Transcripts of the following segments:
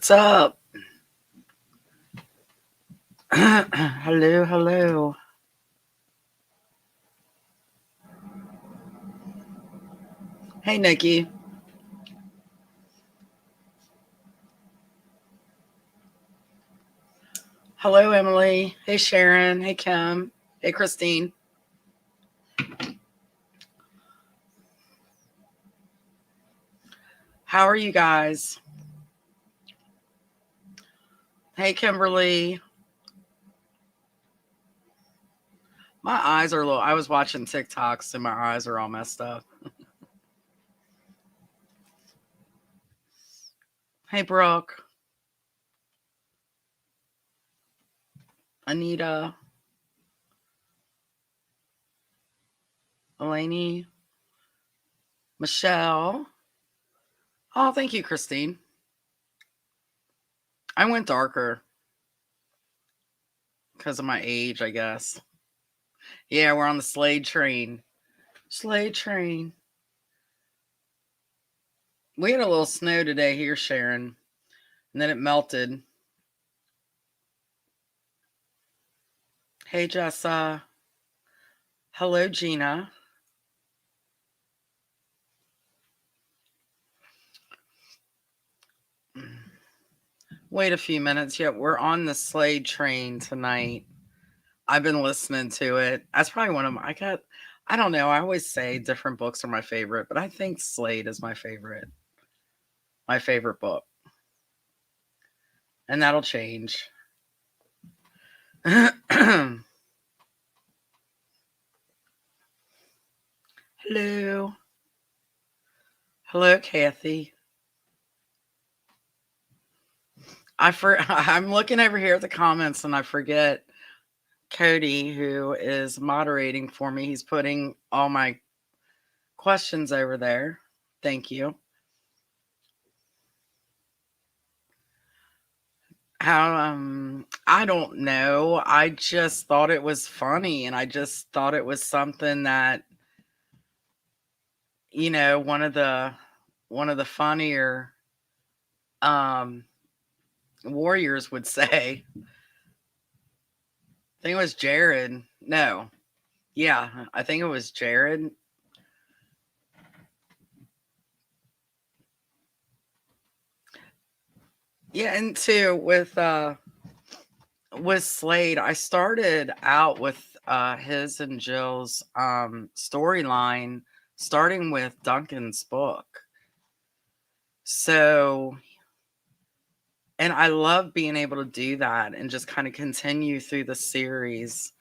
What's up? Hello, hello. Hey, Nikki. Hello, Emily. Hey, Sharon. Hey, Kim. Hey, Christine. How are you guys? Hey, Kimberly. My eyes are low. I was watching TikToks and my eyes are all messed up. Hey, Brooke. Anita. Elaney. Michelle. Oh, thank you, Christine. I went darker because of my age, I guess. Yeah, we're on the Slade train. Slade train. We had a little snow today here, Sharon, and then it melted. Hey, Jessa. Hello, Gina. Wait a few minutes. Yet we're on the Slade train tonight. I've been listening to it. That's probably one of my. I don't know. I always say different books are my favorite, but I think Slade is my favorite. My favorite book, and that'll change. Hello, hello, Kathy. I'm looking over here at the comments, and I forget Cody, who is moderating for me. He's putting all my questions over there. Thank you. How I don't know. I just thought it was funny and I just thought it was something that, one of the funnier um warriors would say. I think it was Jared. No. Yeah, I think it was Jared. Yeah, and too with Slade, I started out with his and Jill's storyline starting with Duncan's book. So, and I love being able to do that and just kind of continue through the series.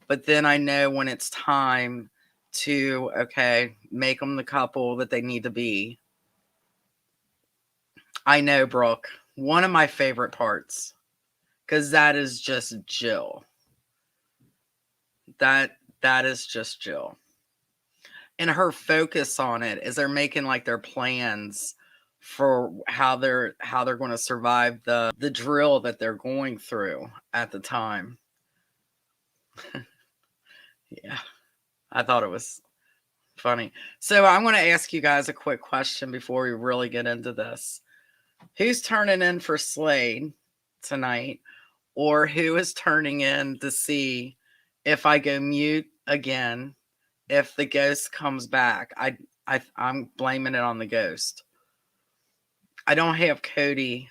But then I know when it's time to, okay, make them the couple that they need to be. I know, Brooke, one of my favorite parts, because that is just Jill. That is just Jill. And her focus on it is they're making like their plans for how they're going to survive the drill that they're going through at the time. Yeah, I thought it was funny. So I'm going to ask you guys a quick question before we really get into this. Who's turning in for Slade tonight, or who is turning in to see if I go mute again, if the ghost comes back? I'm blaming it on the ghost. I don't have Cody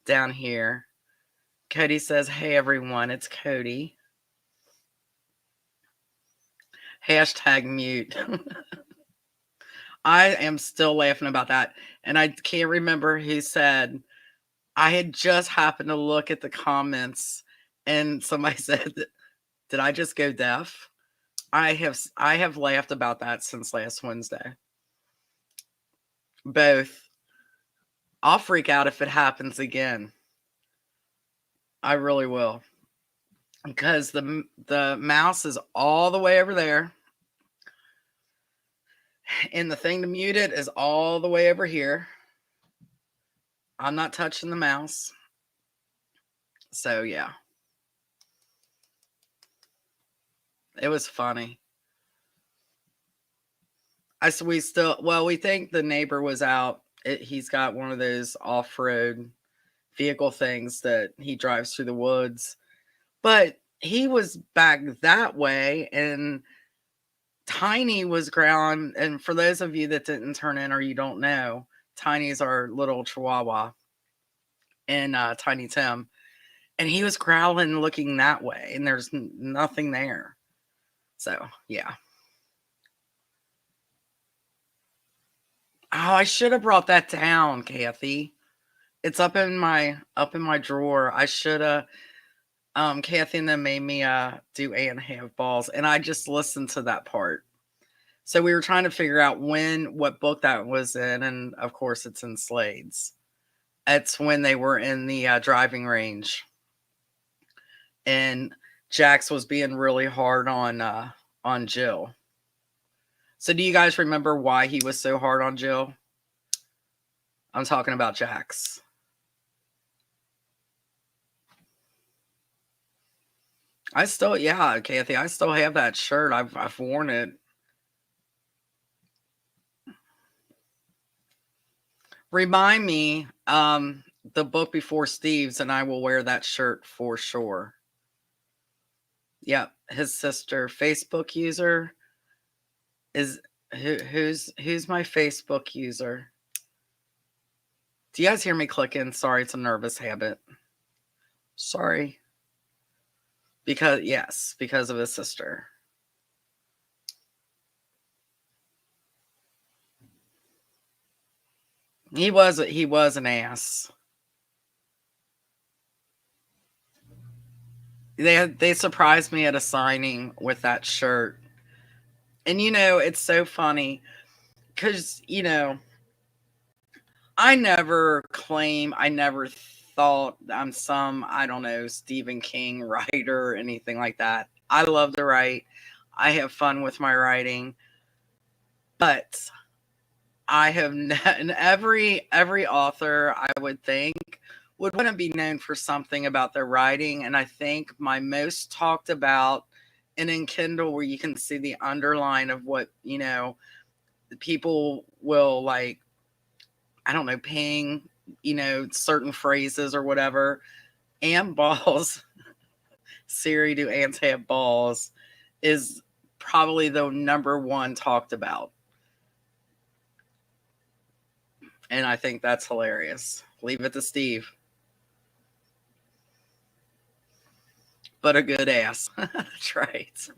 down here. Cody says, "Hey everyone, it's Cody." Hashtag mute. I am still laughing about that. And I can't remember who said, I had just happened to look at the comments and somebody said, did I just go deaf? I have laughed about that since last Wednesday. Both. I'll freak out if it happens again. I really will. Because the mouse is all the way over there. And the thing to mute it is all the way over here. I'm not touching the mouse. So yeah. It was funny. We think the neighbor was out. He's got one of those off-road vehicle things that he drives through the woods. But he was back that way, and Tiny was ground. And for those of you that didn't turn in or you don't know, Tiny's our little chihuahua, and Tiny Tim. And he was growling looking that way, and there's nothing there. So, yeah. Oh, I should have brought that down, Kathy. It's up in my drawer. I should have. Kathy and them made me do and have balls, and I just listened to that part. So we were trying to figure out what book that was in, and of course it's in Slade's. It's when they were in the driving range, and Jax was being really hard on Jill. So do you guys remember why he was so hard on Jill? I'm talking about Jax. Kathy, I still have that shirt. I've worn it. Remind me, the book before Steve's, and I will wear that shirt for sure. Yep, his sister, Facebook user is who's my Facebook user? Do you guys hear me clicking? Sorry, it's a nervous habit. Sorry. Because of his sister. He was an ass. They surprised me at a signing with that shirt. And it's so funny cuz I never thought I'm some, I don't know, Stephen King writer or anything like that. I love to write. I have fun with my writing. But I have and every author, I would think, would want to be known for something about their writing. And I think my most talked about, and in Kindle where you can see the underline of what, people will like, I don't know, ping, certain phrases or whatever. Ant balls, Siri, do ants have balls, is probably the number one talked about. And I think that's hilarious. Leave it to Steve. But a good ass. That's right.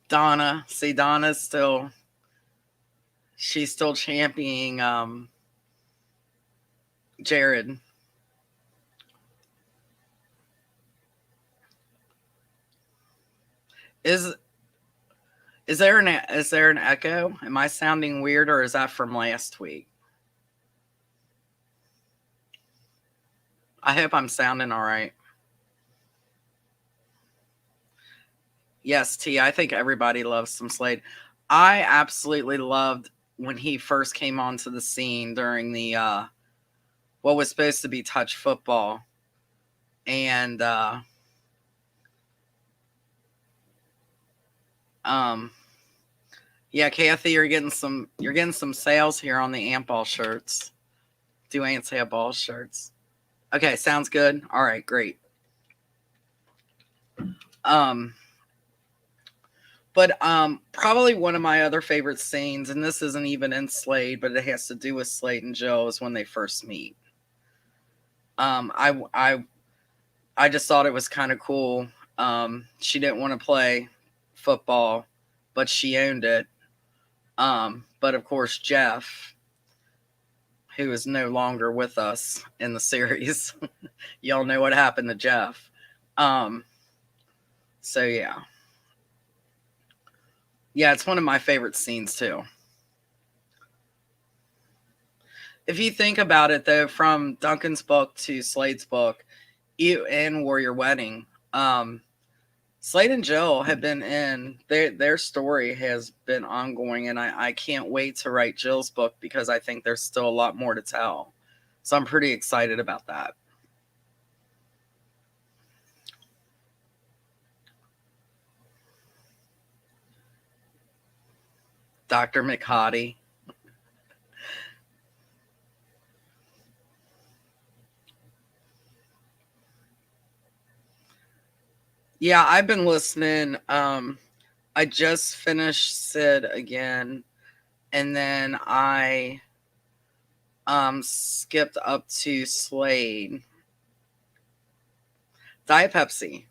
Donna. See, Donna's she's still championing Jared. Is there an echo? Am I sounding weird, or is that from last week? I hope I'm sounding all right. Yes, T, I think everybody loves some Slade. I absolutely loved when he first came onto the scene during the what was supposed to be touch football. And yeah, Kathy, you're getting some sales here on the Ant Ball shirts. Do Ants have ball shirts? Okay, sounds good. All right, great. But probably one of my other favorite scenes, and this isn't even in Slade, but it has to do with Slade and Jill, is when they first meet. I just thought it was kind of cool. She didn't want to play football, but she owned it. But of course, Jeff, who is no longer with us in the series, y'all know what happened to Jeff. So yeah. Yeah, it's one of my favorite scenes too. If you think about it, though, from Duncan's book to Slade's book, and Warrior Wedding, Slade and Jill have been in their story has been ongoing, and I can't wait to write Jill's book because I think there's still a lot more to tell. So I'm pretty excited about that. Dr. McHottie. Yeah, I've been listening. I just finished Sid again, and then I skipped up to Slade. Diet Pepsi.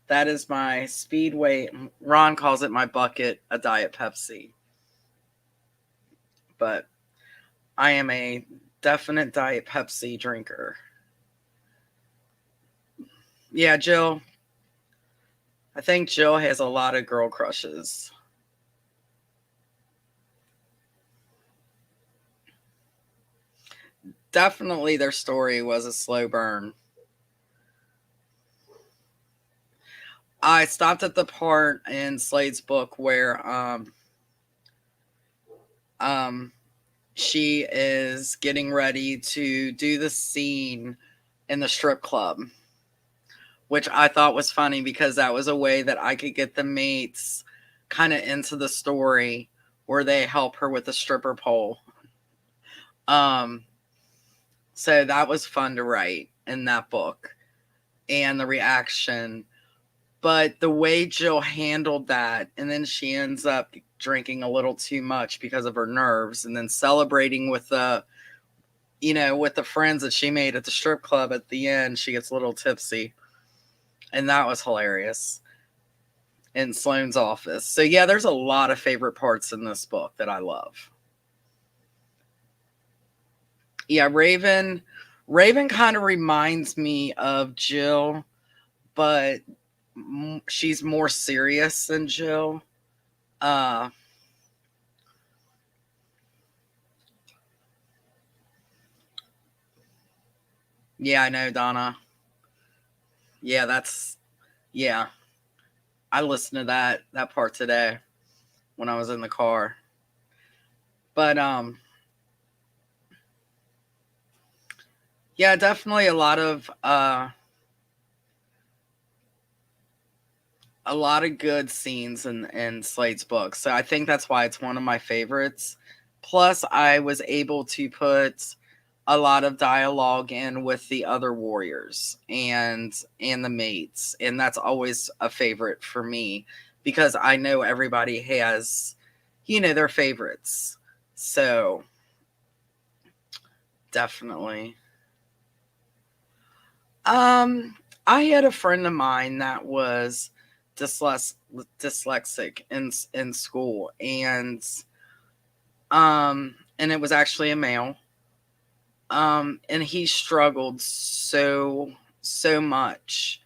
That is my speedway. Ron calls it my bucket, a Diet Pepsi. But I am a definite Diet Pepsi drinker. Yeah, Jill. I think Jill has a lot of girl crushes. Definitely their story was a slow burn. I stopped at the part in Slade's book where um she is getting ready to do the scene in the strip club, which I thought was funny because that was a way that I could get the mates kind of into the story where they help her with the stripper pole. Um, so that was fun to write in that book and the reaction. But the way Jill handled that, and then she ends up drinking a little too much because of her nerves, and then celebrating with the, with the friends that she made at the strip club at the end, she gets a little tipsy. And that was hilarious in Sloane's office. So yeah, there's a lot of favorite parts in this book that I love. Yeah, Raven kind of reminds me of Jill, but she's more serious than Jill. Uh yeah, I know, Donna. Yeah, yeah. I listened to that part today when I was in the car. But yeah, definitely a lot of good scenes in Slade's book. So I think that's why it's one of my favorites. Plus, I was able to put a lot of dialogue in with the other warriors and the mates, and that's always a favorite for me because I know everybody has, their favorites. So definitely. I had a friend of mine that was dyslexic in school, and it was actually a male. And he struggled so much.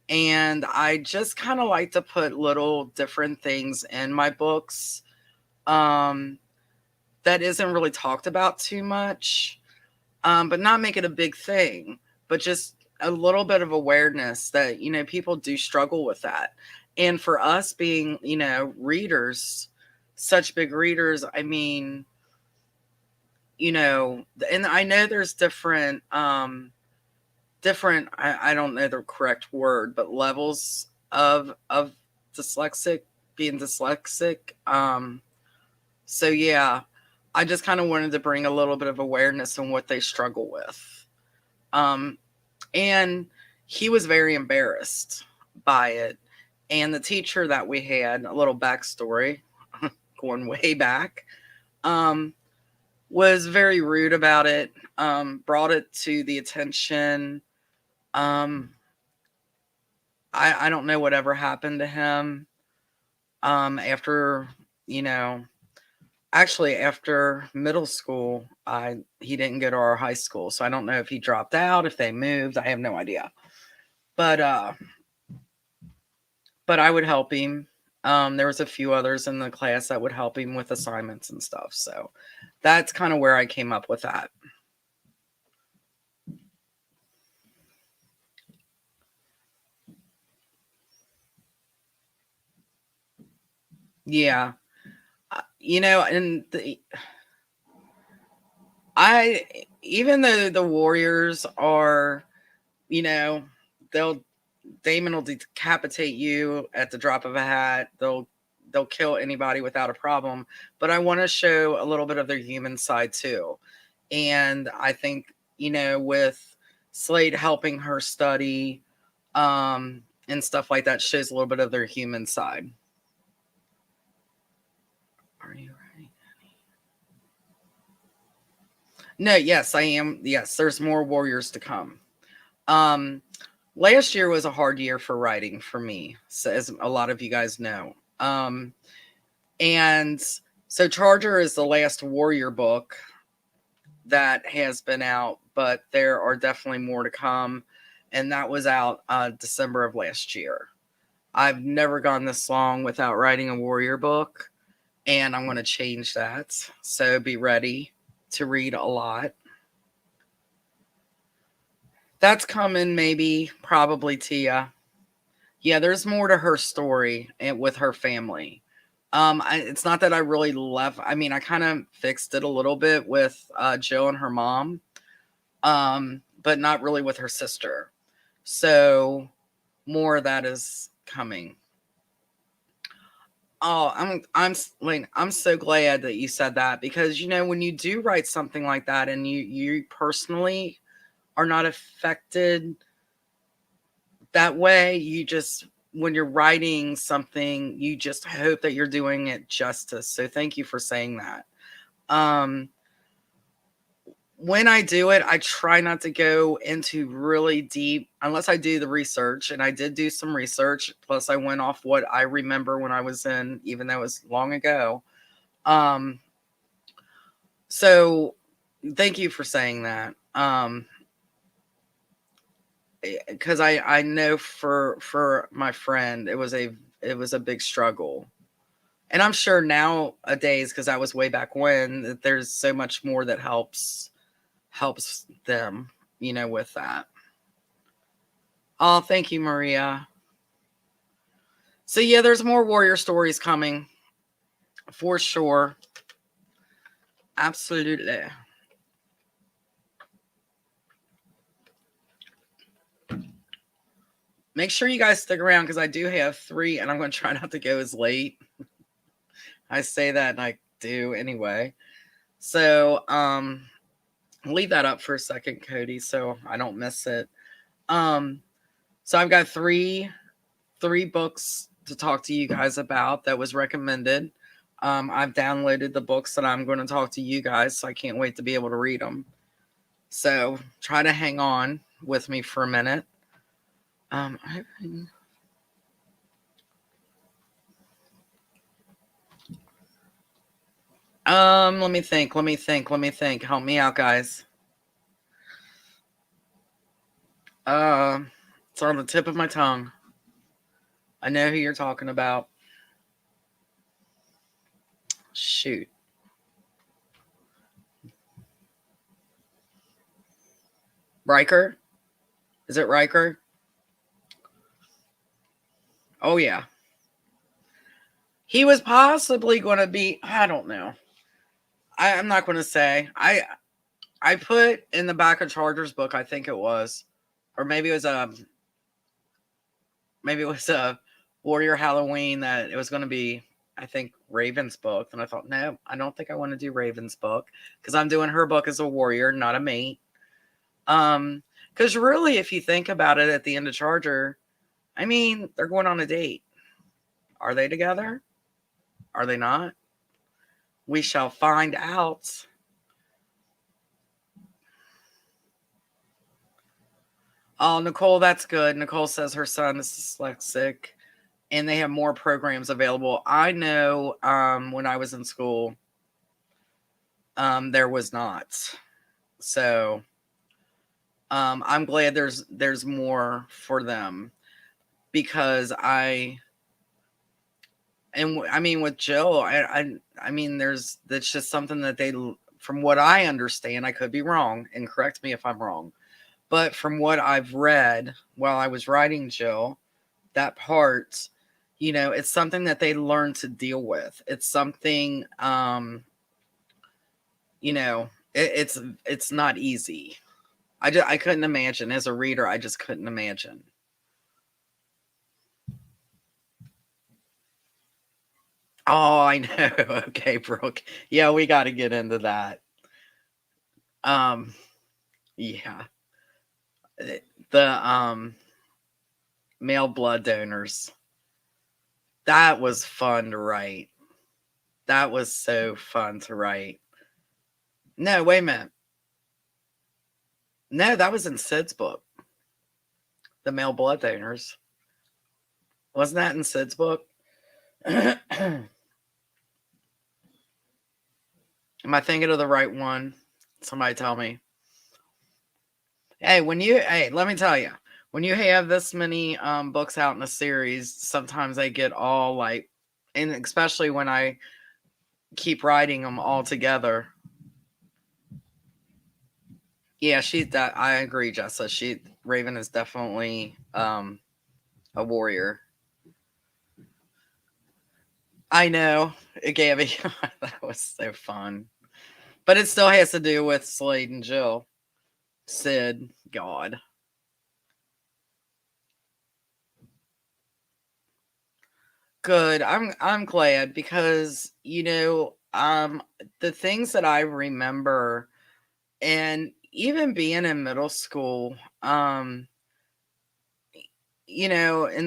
And I just kind of like to put little different things in my books um that isn't really talked about too much, but not make it a big thing, but just a little bit of awareness that, people do struggle with that. And for us being, readers, such big readers, I mean, and I know there's different, I don't know the correct word, but levels of dyslexic, being dyslexic. So yeah, I just kind of wanted to bring a little bit of awareness on what they struggle with. Um, and he was very embarrassed by it. And the teacher that we had, a little backstory, going way back, um, was very rude about it, brought it to the attention. Um, I don't know whatever happened to him after, you know, actually after middle school. He didn't go to our high school, so I don't know if he dropped out, if they moved. I have no idea. But but I would help him. There was a few others in the class that would help him with assignments and stuff. So that's kind of where I came up with that. Yeah. And I, even though the Warriors are, you know, they'll Damon will decapitate you at the drop of a hat. They'll kill anybody without a problem. But I want to show a little bit of their human side too. And I think, with Slade helping her study, and stuff like that. Shows a little bit of their human side. Are you ready? No, yes, I am. Yes, there's more warriors to come. Last year was a hard year for writing for me, so as a lot of you guys know. And so Charger is the last warrior book that has been out, but there are definitely more to come. And that was out December of last year. I've never gone this long without writing a warrior book, and I'm going to change that. So be ready to read a lot. That's coming, maybe, probably, Tia. Yeah, there's more to her story and with her family. It's not that I really left. I mean, I kind of fixed it a little bit with Jill and her mom, but not really with her sister. So more of that is coming. Oh, I'm so glad that you said that, because when you do write something like that and you personally are not affected that way, when you're writing something, you just hope that you're doing it justice. So thank you for saying that. When I do it, I try not to go into really deep unless I do the research, and I did do some research. Plus I went off what I remember when I was in, even though it was long ago. So thank you for saying that. Because I know for my friend, it was a big struggle. And I'm sure nowadays, because I was way back when, that there's so much more that helps them, with that. Oh, thank you, Maria. So yeah, there's more warrior stories coming for sure. Absolutely. Make sure you guys stick around, because I do have 3, and I'm going to try not to go as late. I say that, and I do anyway. So, leave that up for a second, Cody, so I don't miss it. So I've got three books to talk to you guys about that was recommended. I've downloaded the books that I'm going to talk to you guys, so I can't wait to be able to read them. So try to hang on with me for a minute. Let me think. Help me out, guys. It's on the tip of my tongue. I know who you're talking about. Shoot. Riker? Is it Riker? Oh, yeah. He was possibly going to be, I don't know. I'm not going to say. I put in the back of Charger's book, I think it was, or maybe it was a Warrior Halloween, that it was going to be, I think, Raven's book. And I thought, no, I don't think I want to do Raven's book, because I'm doing her book as a warrior, not a mate. Because really, if you think about it, at the end of Charger, I mean, they're going on a date. Are they together? Are they not? We shall find out. Oh, Nicole, that's good. Nicole says her son is dyslexic, and they have more programs available. I know when I was in school, there was not. So I'm glad there's more for them, because I mean, with Jill, I mean, that's just something that they, from what I understand, I could be wrong, and correct me if I'm wrong, but from what I've read while I was writing Jill, that part, it's something that they learn to deal with. It's something, it's not easy. I couldn't imagine, as a reader. I just couldn't imagine. Oh, I know. Okay, Brooke. Yeah, we got to get into that. Yeah. The Male blood donors. That was fun to write. That was so fun to write. No, wait a minute. No, that was in Sid's book. The male blood donors. Wasn't that in Sid's book? Am I thinking of the right one? Somebody tell me. Hey, let me tell you, when you have this many books out in a series, sometimes they get all like, and especially when I keep writing them all together. Yeah, I agree, Jessa. Raven is definitely a warrior. I know, Gabby. That was so fun. But it still has to do with Slade and Jill. Sid, God. Good. I'm glad because the things that I remember, and even being in middle school, and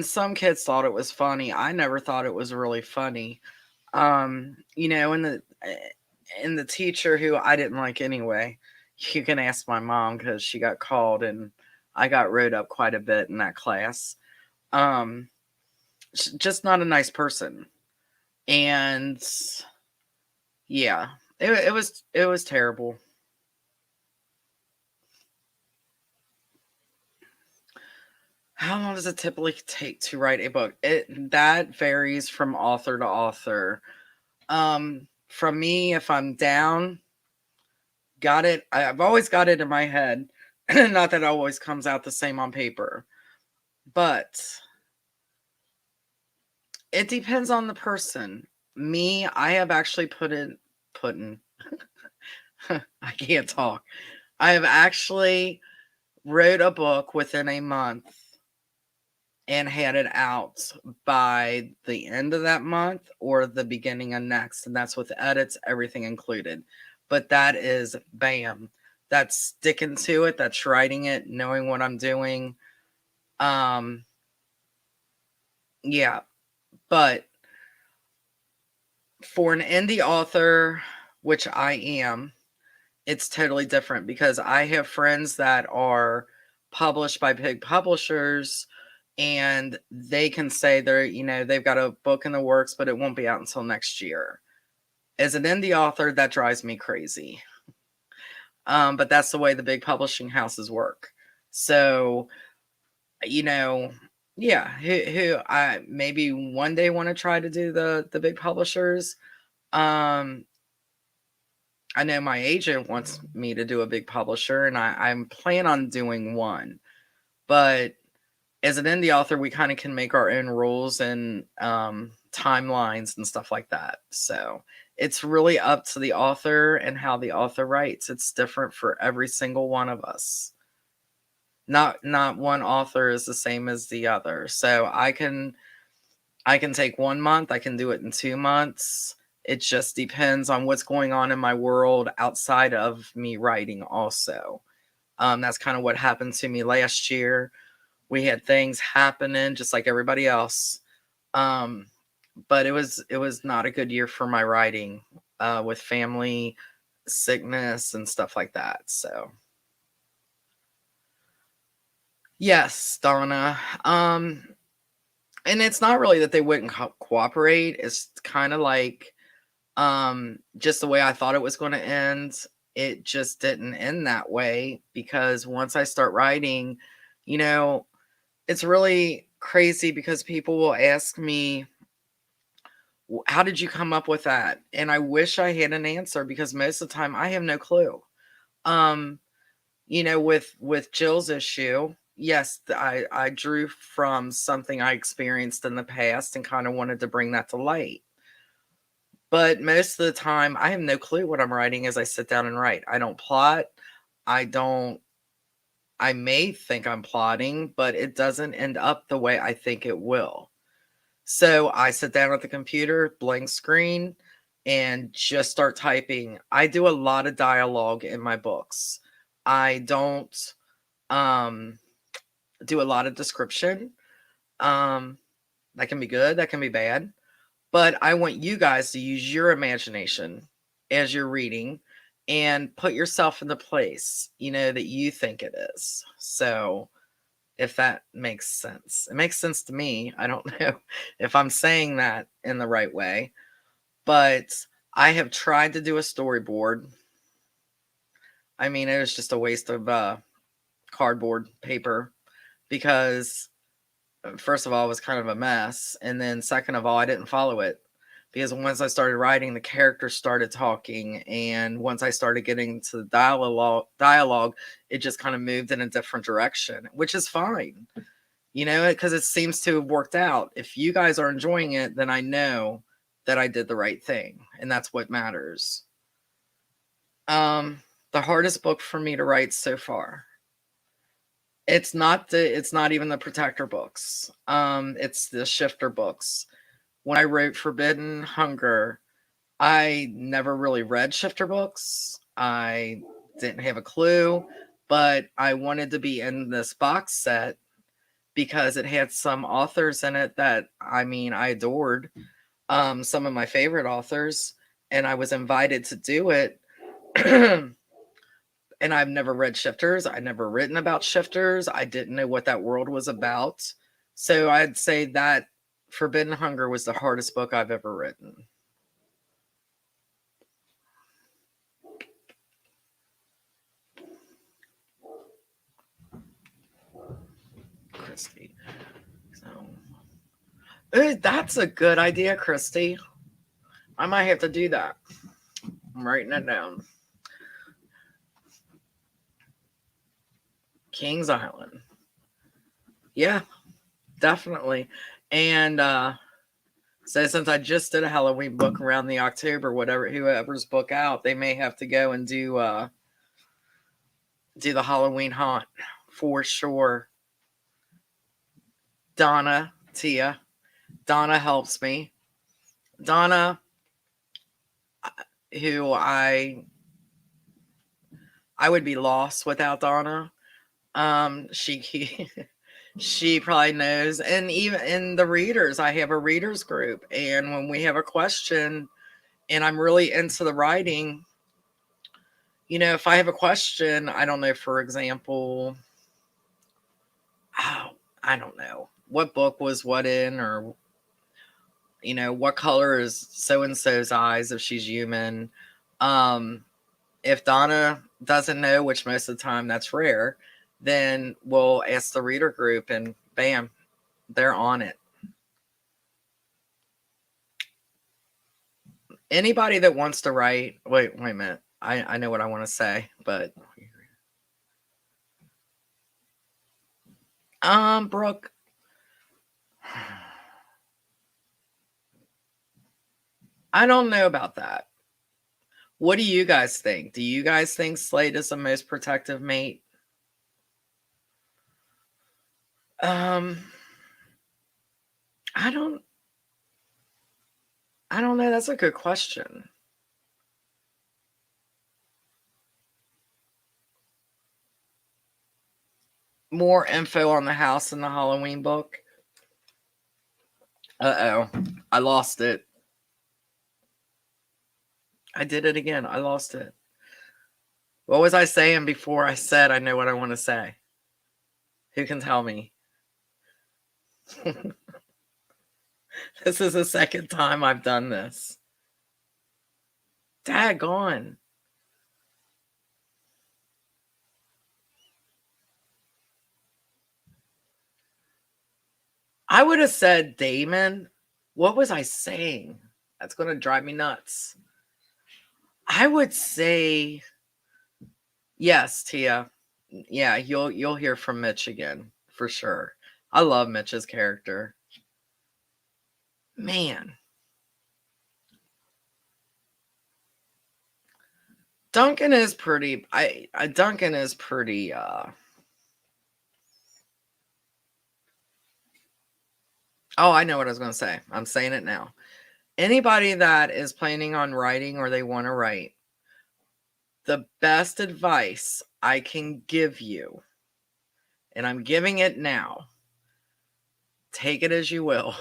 some kids thought it was funny. I never thought it was really funny. And the teacher who I didn't like anyway, you can ask my mom because she got called and I got wrote up quite a bit in that class. Um, just not a nice person. And yeah, it was terrible. How long does it typically take to write a book? That varies from author to author. From me, if I'm down, got it. I've always got it in my head. Not that it always comes out the same on paper, but it depends on the person. Me, I have actually put in. I can't talk. I have actually wrote a book within a month and had it out by the end of that month or the beginning of next. And that's with edits, everything included. But that is bam. That's sticking to it. That's writing it, knowing what I'm doing. Yeah. But for an indie author, which I am, it's totally different because I have friends that are published by big publishers and they can say they've got a book in the works, but it won't be out until next year. As an indie author, that drives me crazy. But that's the way the big publishing houses work. So, yeah, who I maybe one day want to try to do the big publishers. Um, I know my agent wants me to do a big publisher, and I'm planning on doing one. But as an indie author, we kind of can make our own rules and timelines and stuff like that. So it's really up to the author and how the author writes. It's different for every single one of us. Not one author is the same as the other. So I can take 1 month, I can do it in 2 months. It just depends on what's going on in my world outside of me writing also. That's kind of what happened to me last year. We had things happening just like everybody else. But it was not a good year for my writing, with family sickness and stuff like that. So yes, Donna. And it's not really that they wouldn't cooperate. It's kind of like just the way I thought it was going to end. It just didn't end that way because once I start writing, it's really crazy because people will ask me, how did you come up with that? And I wish I had an answer because most of the time I have no clue. Um, with Jill's issue, yes, I drew from something I experienced in the past and kind of wanted to bring that to light. But most of the time, I have no clue what I'm writing as I sit down and write. I don't plot. I don't. I may think I'm plotting, but it doesn't end up the way I think it will. So I sit down at the computer, blank screen, and just start typing. I do a lot of dialogue in my books. I don't do a lot of description. That can be good, that can be bad. But I want you guys to use your imagination as you're reading and put yourself in the place, that you think it is. So, if that makes sense. It makes sense to me. I don't know if I'm saying that in the right way, but I have tried to do a storyboard. I mean, it was just a waste of cardboard paper because, first of all, it was kind of a mess. And then, second of all, I didn't follow it because once I started writing, the characters started talking. And once I started getting to the dialogue, it just kind of moved in a different direction, which is fine. Because it seems to have worked out. If you guys are enjoying it, then I know that I did the right thing, and that's what matters. The hardest book for me to write so far. It's not even the Protector books. It's the Shifter books. When I wrote Forbidden Hunger, I never really read Shifter books. I didn't have a clue, but I wanted to be in this box set because it had some authors in it that I adored, some of my favorite authors, and I was invited to do it. And I've never read Shifters. I'd never written about Shifters. I didn't know what that world was about. So I'd say that Forbidden Hunger was the hardest book I've ever written. Christy. That's a good idea, Christy. I might have to do that. I'm writing it down. Kings Island. Yeah, definitely. And so since I just did a Halloween book around the October, whoever's book out, they may have to go and do the Halloween haunt for sure. Tia. Donna helps me. Donna, who I would be lost without Donna. She she probably knows. And even in the readers, I have a readers group. And when we have a question and I'm really into the writing, if I have a question, I don't know, for example, I don't know what book was what in, or, what color is so-and-so's eyes if she's human. If Donna doesn't know, which most of the time that's rare, then we'll ask the reader group and bam, they're on it. Anybody that wants to write, wait a minute. I know what I want to say, but Brooke, I don't know about that. What do you guys think? Do you guys think Slade is the most protective mate? I don't know. That's a good question. More info on the house in the Halloween book. Uh-oh. I lost it. I did it again. I lost it. What was I saying before I said I know what I want to say? Who can tell me? This is the second time I've done this. Daggone. I would have said Damon. What was I saying? That's going to drive me nuts. I would say yes, Tia. Yeah, you'll hear from Mitch again for sure. I love Mitch's character. Man. Duncan is pretty Duncan is pretty Oh, I know what I was going to say. I'm saying it now. Anybody that is planning on writing or they want to write, the best advice I can give you, and I'm giving it now, take it as you will.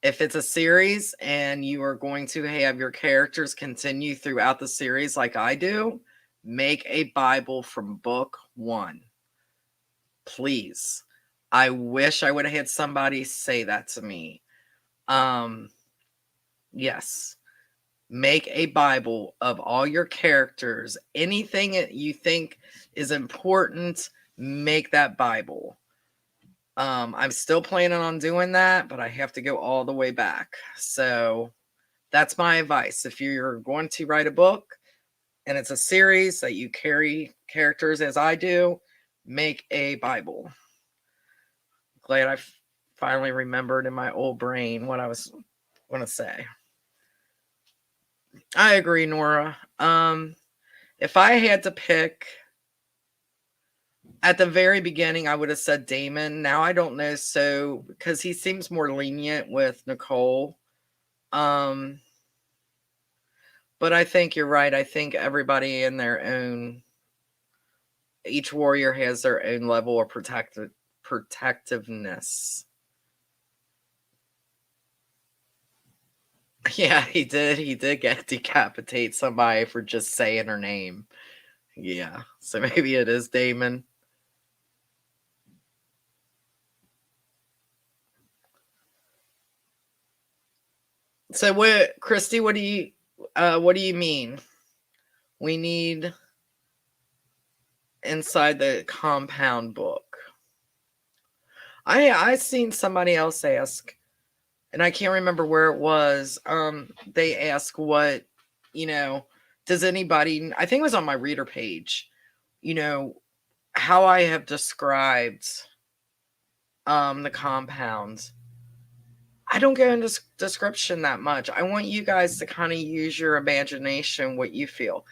If it's a series and you are going to have your characters continue throughout the series like I do, make a Bible from book 1. Please. I wish I would have had somebody say that to me. Yes. Make a Bible of all your characters. Anything that you think is important, make that Bible. I'm still planning on doing that, but I have to go all the way back. So that's my advice. If you're going to write a book and it's a series that you carry characters as I do, make a Bible. Glad I finally remembered in my old brain what I was going to say. I agree, Nora. If I had to pick, at the very beginning, I would have said Damon. Now I don't know, so because he seems more lenient with Nicole. But I think you're right. I think everybody in their own, each warrior has their own level of protectiveness. Yeah, he did. He did get decapitate somebody for just saying her name. Yeah, so maybe it is Damon. So what, Christy? What do you mean? We need inside the compound book. I seen somebody else ask, and I can't remember where it was. They ask what, does anybody? I think it was on my reader page. How I have described the compound. I don't go into description that much. I want you guys to kind of use your imagination, what you feel.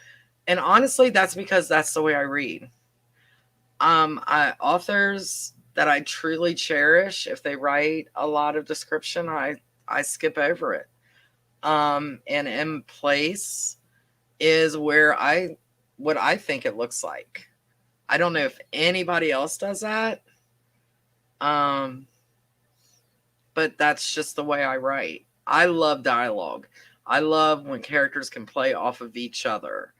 And honestly, that's because that's the way I read. Authors that I truly cherish, if they write a lot of description, I skip over it. And in place is where what I think it looks like. I don't know if anybody else does that. But that's just the way I write. I love dialogue. I love when characters can play off of each other.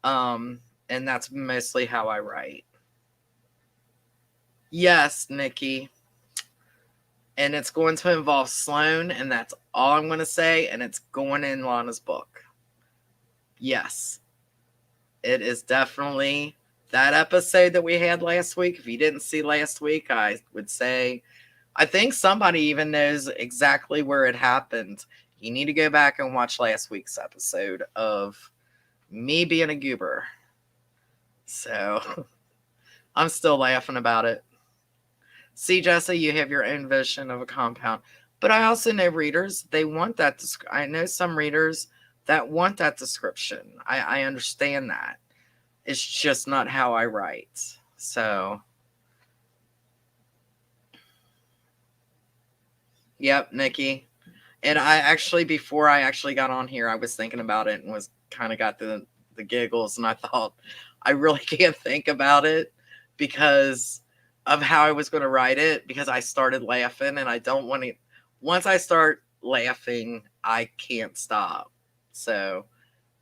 And that's mostly how I write. Yes, Nikki. And it's going to involve Sloane, and that's all I'm going to say, and it's going in Lana's book. Yes. It is definitely that episode that we had last week. If you didn't see last week, I would say, I think somebody even knows exactly where it happened. You need to go back and watch last week's episode of me being a goober. So I'm still laughing about it. See, Jessa, you have your own vision of a compound. But I also know readers, they want that. I know some readers that want that description. I understand that. It's just not how I write. So, yep, Nikki. And I actually, before I actually got on here, I was thinking about it and was kind of got the giggles. And I thought, I really can't think about it because of how I was going to write it, because I started laughing and I don't want to. Once I start laughing, I can't stop. So,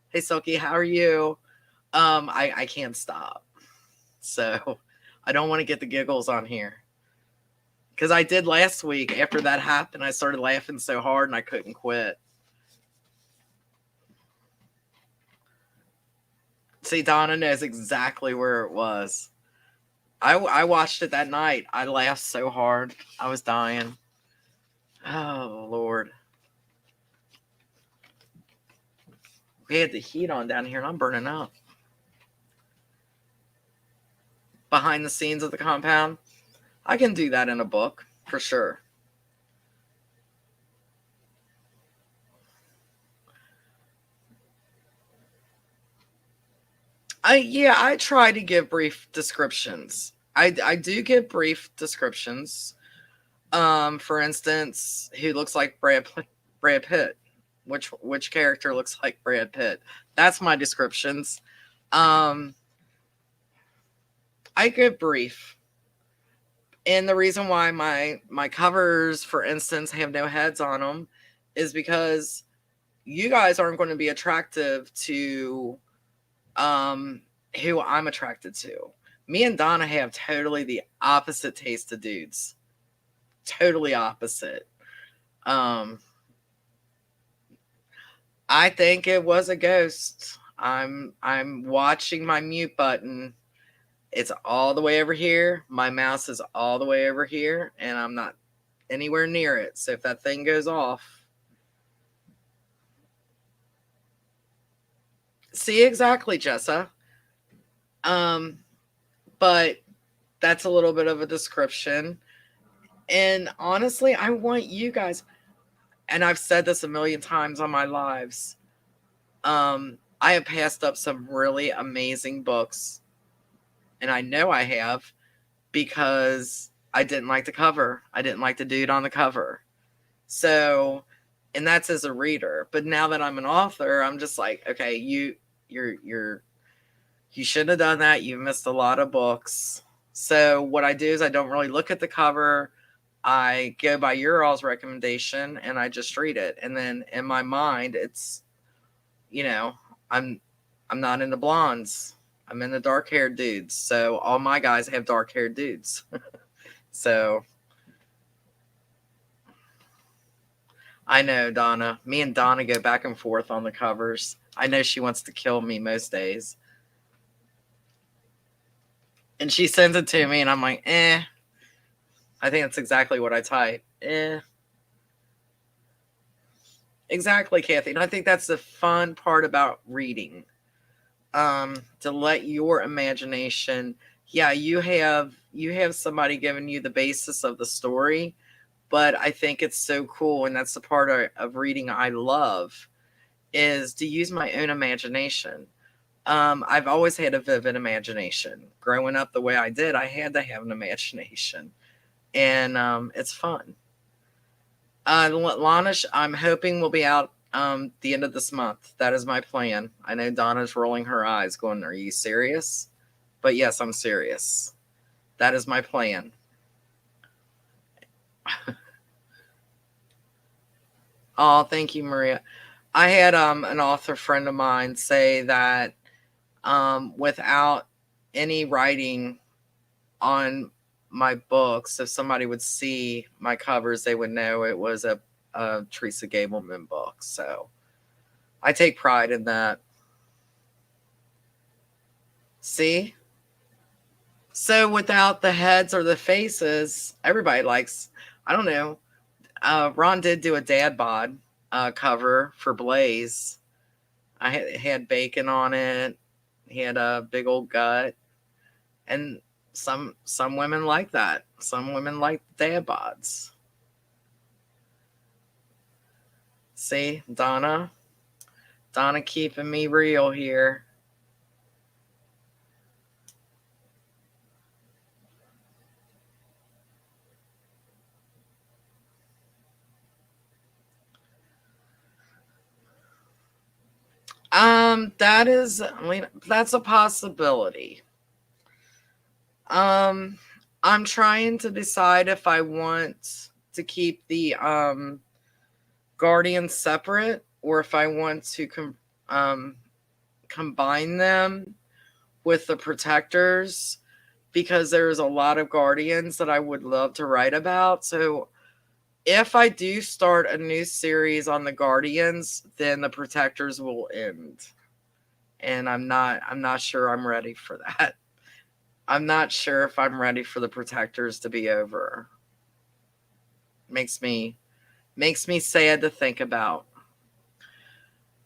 hey, Silky, how are you? I can't stop. So, I don't want to get the giggles on here. Because I did last week. After that happened, I started laughing so hard and I couldn't quit. See, Donna knows exactly where it was. I watched it that night. I laughed so hard. I was dying. Oh, Lord. We had the heat on down here and I'm burning up. Behind the scenes of the compound. I can do that in a book, for sure. I try to give brief descriptions. I do give brief descriptions. For instance, who looks like Brad Pitt? Which character looks like Brad Pitt? That's my descriptions. I give brief. And the reason why my covers, for instance, have no heads on them is because you guys aren't going to be attractive to who I'm attracted to. Me and Donna have totally the opposite taste of dudes. Totally opposite. I think it was a ghost. I'm watching my mute button. It's all the way over here. My mouse is all the way over here, and I'm not anywhere near it. So if that thing goes off, see, exactly, Jessa. But that's a little bit of a description. And honestly, I want you guys, and I've said this a million times on my lives. I have passed up some really amazing books, and I know I have, because I didn't like the cover. I didn't like the dude on the cover. So, and that's as a reader. But now that I'm an author, I'm just like, okay, you shouldn't have done that. You missed a lot of books. So what I do is I don't really look at the cover. I go by your all's recommendation and I just read it. And then in my mind, it's, I'm not into blondes. I'm into dark-haired dudes. So all my guys have dark-haired dudes. So I know, Donna. Me and Donna go back and forth on the covers. I know she wants to kill me most days. And she sends it to me and I'm like, I think that's exactly what I type. Exactly, Kathy. And I think that's the fun part about reading. To let your imagination, you have somebody giving you the basis of the story, but I think it's so cool, and that's the part of reading I love, is to use my own imagination. I've always had a vivid imagination. Growing up the way I did, I had to have an imagination, and it's fun. Lana, I'm hoping will be out the end of this month. That is my plan. I know Donna's rolling her eyes going, are you serious? But yes, I'm serious. That is my plan. Oh, thank you, Maria. I had an author friend of mine say that without any writing on my books, if somebody would see my covers, they would know it was a Teresa Gableman book. So I take pride in that. See? So without the heads or the faces, everybody likes, I don't know. Ron did do a dad bod cover for Blaze. I had bacon on it. He had a big old gut. And some women like that. Some women like dad bods. See, Donna keeping me real here. That's a possibility. I'm trying to decide if I want to keep the Guardians separate, or if I want to combine them with the Protectors, because there's a lot of Guardians that I would love to write about. So if I do start a new series on the Guardians, then the Protectors will end. And I'm not sure I'm ready for that. I'm not sure if I'm ready for the Protectors to be over. Makes me sad to think about.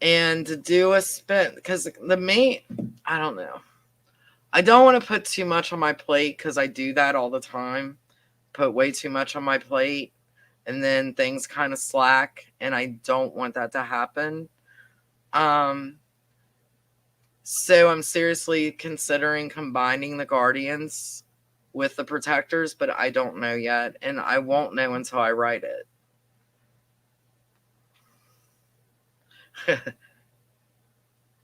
And to do a spin, because I don't know. I don't want to put too much on my plate, because I do that all the time. Put way too much on my plate, and then things kind of slack, and I don't want that to happen. So I'm seriously considering combining the Guardians with the Protectors, but I don't know yet, and I won't know until I write it.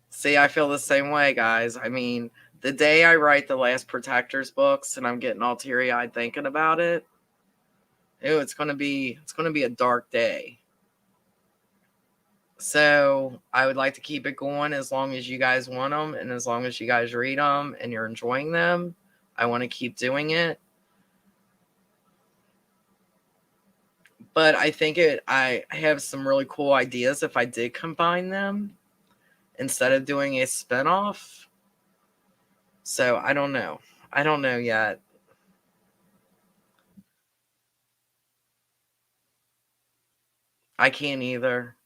See, I feel the same way, guys. I mean, the day I write the last Protectors books, and I'm getting all teary-eyed thinking about it, it's gonna be a dark day. So I would like to keep it going as long as you guys want them, and as long as you guys read them and you're enjoying them. I want to keep doing it. But I think I have some really cool ideas if I did combine them instead of doing a spinoff. So I don't know. I don't know yet. I can't either.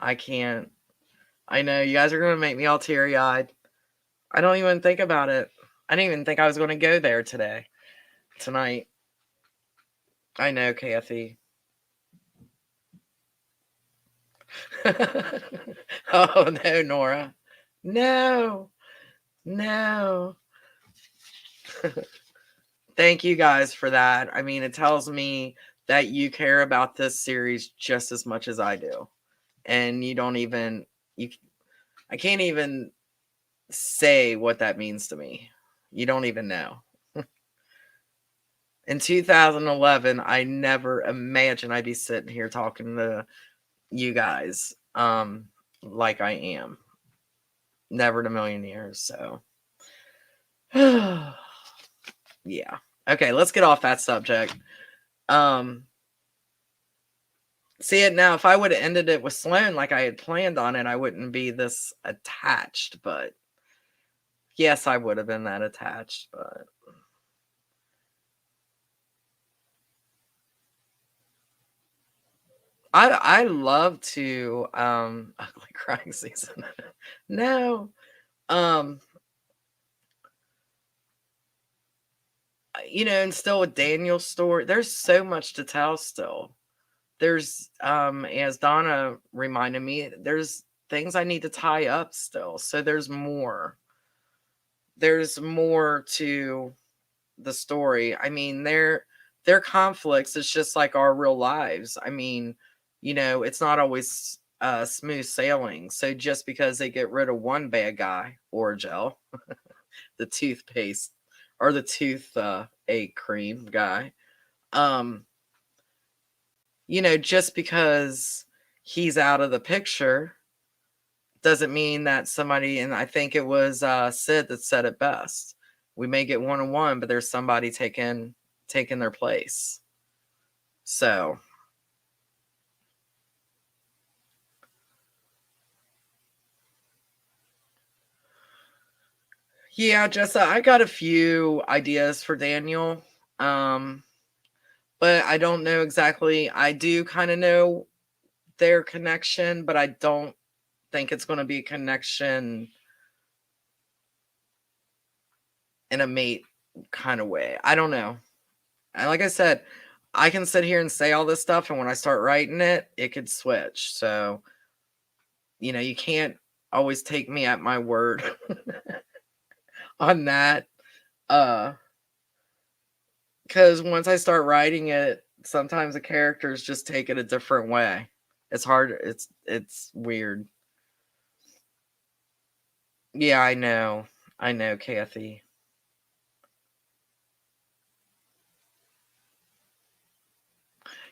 I can't. I know you guys are going to make me all teary eyed. I don't even think about it. I didn't even think I was going to go there tonight. I know, Kathy. Oh, no, Nora. No. No. Thank you guys for that. I mean, it tells me that you care about this series just as much as I do. And you don't even, I can't even say what that means to me. You don't even know. In 2011, I never imagined I'd be sitting here talking to you guys like I am. Never in a million years. So, yeah. Okay, let's get off that subject. See it now. If I would have ended it with Sloane like I had planned on it, I wouldn't be this attached. But yes, I would have been that attached. But I love to ugly crying season. No. And still with Daniel's story, there's so much to tell still. There's as Donna reminded me, there's things I need to tie up still. So there's more. There's more to the story. I mean, their conflicts, it's just like our real lives. I mean, it's not always smooth sailing. So just because they get rid of one bad guy, or gel, the toothpaste or the tooth ache cream guy, just because he's out of the picture doesn't mean that somebody, and I think it was Sid that said it best. We may get 1-on-1, but there's somebody taking their place. So yeah, Jessa, I got a few ideas for Daniel. But I don't know exactly. I do kind of know their connection, but I don't think it's going to be a connection in a mate kind of way. I don't know. And like I said, I can sit here and say all this stuff, and when I start writing it, it could switch. So, you can't always take me at my word on that. Because once I start writing it, sometimes the characters just take it a different way. It's hard. It's weird. Yeah, I know. I know, Kathy.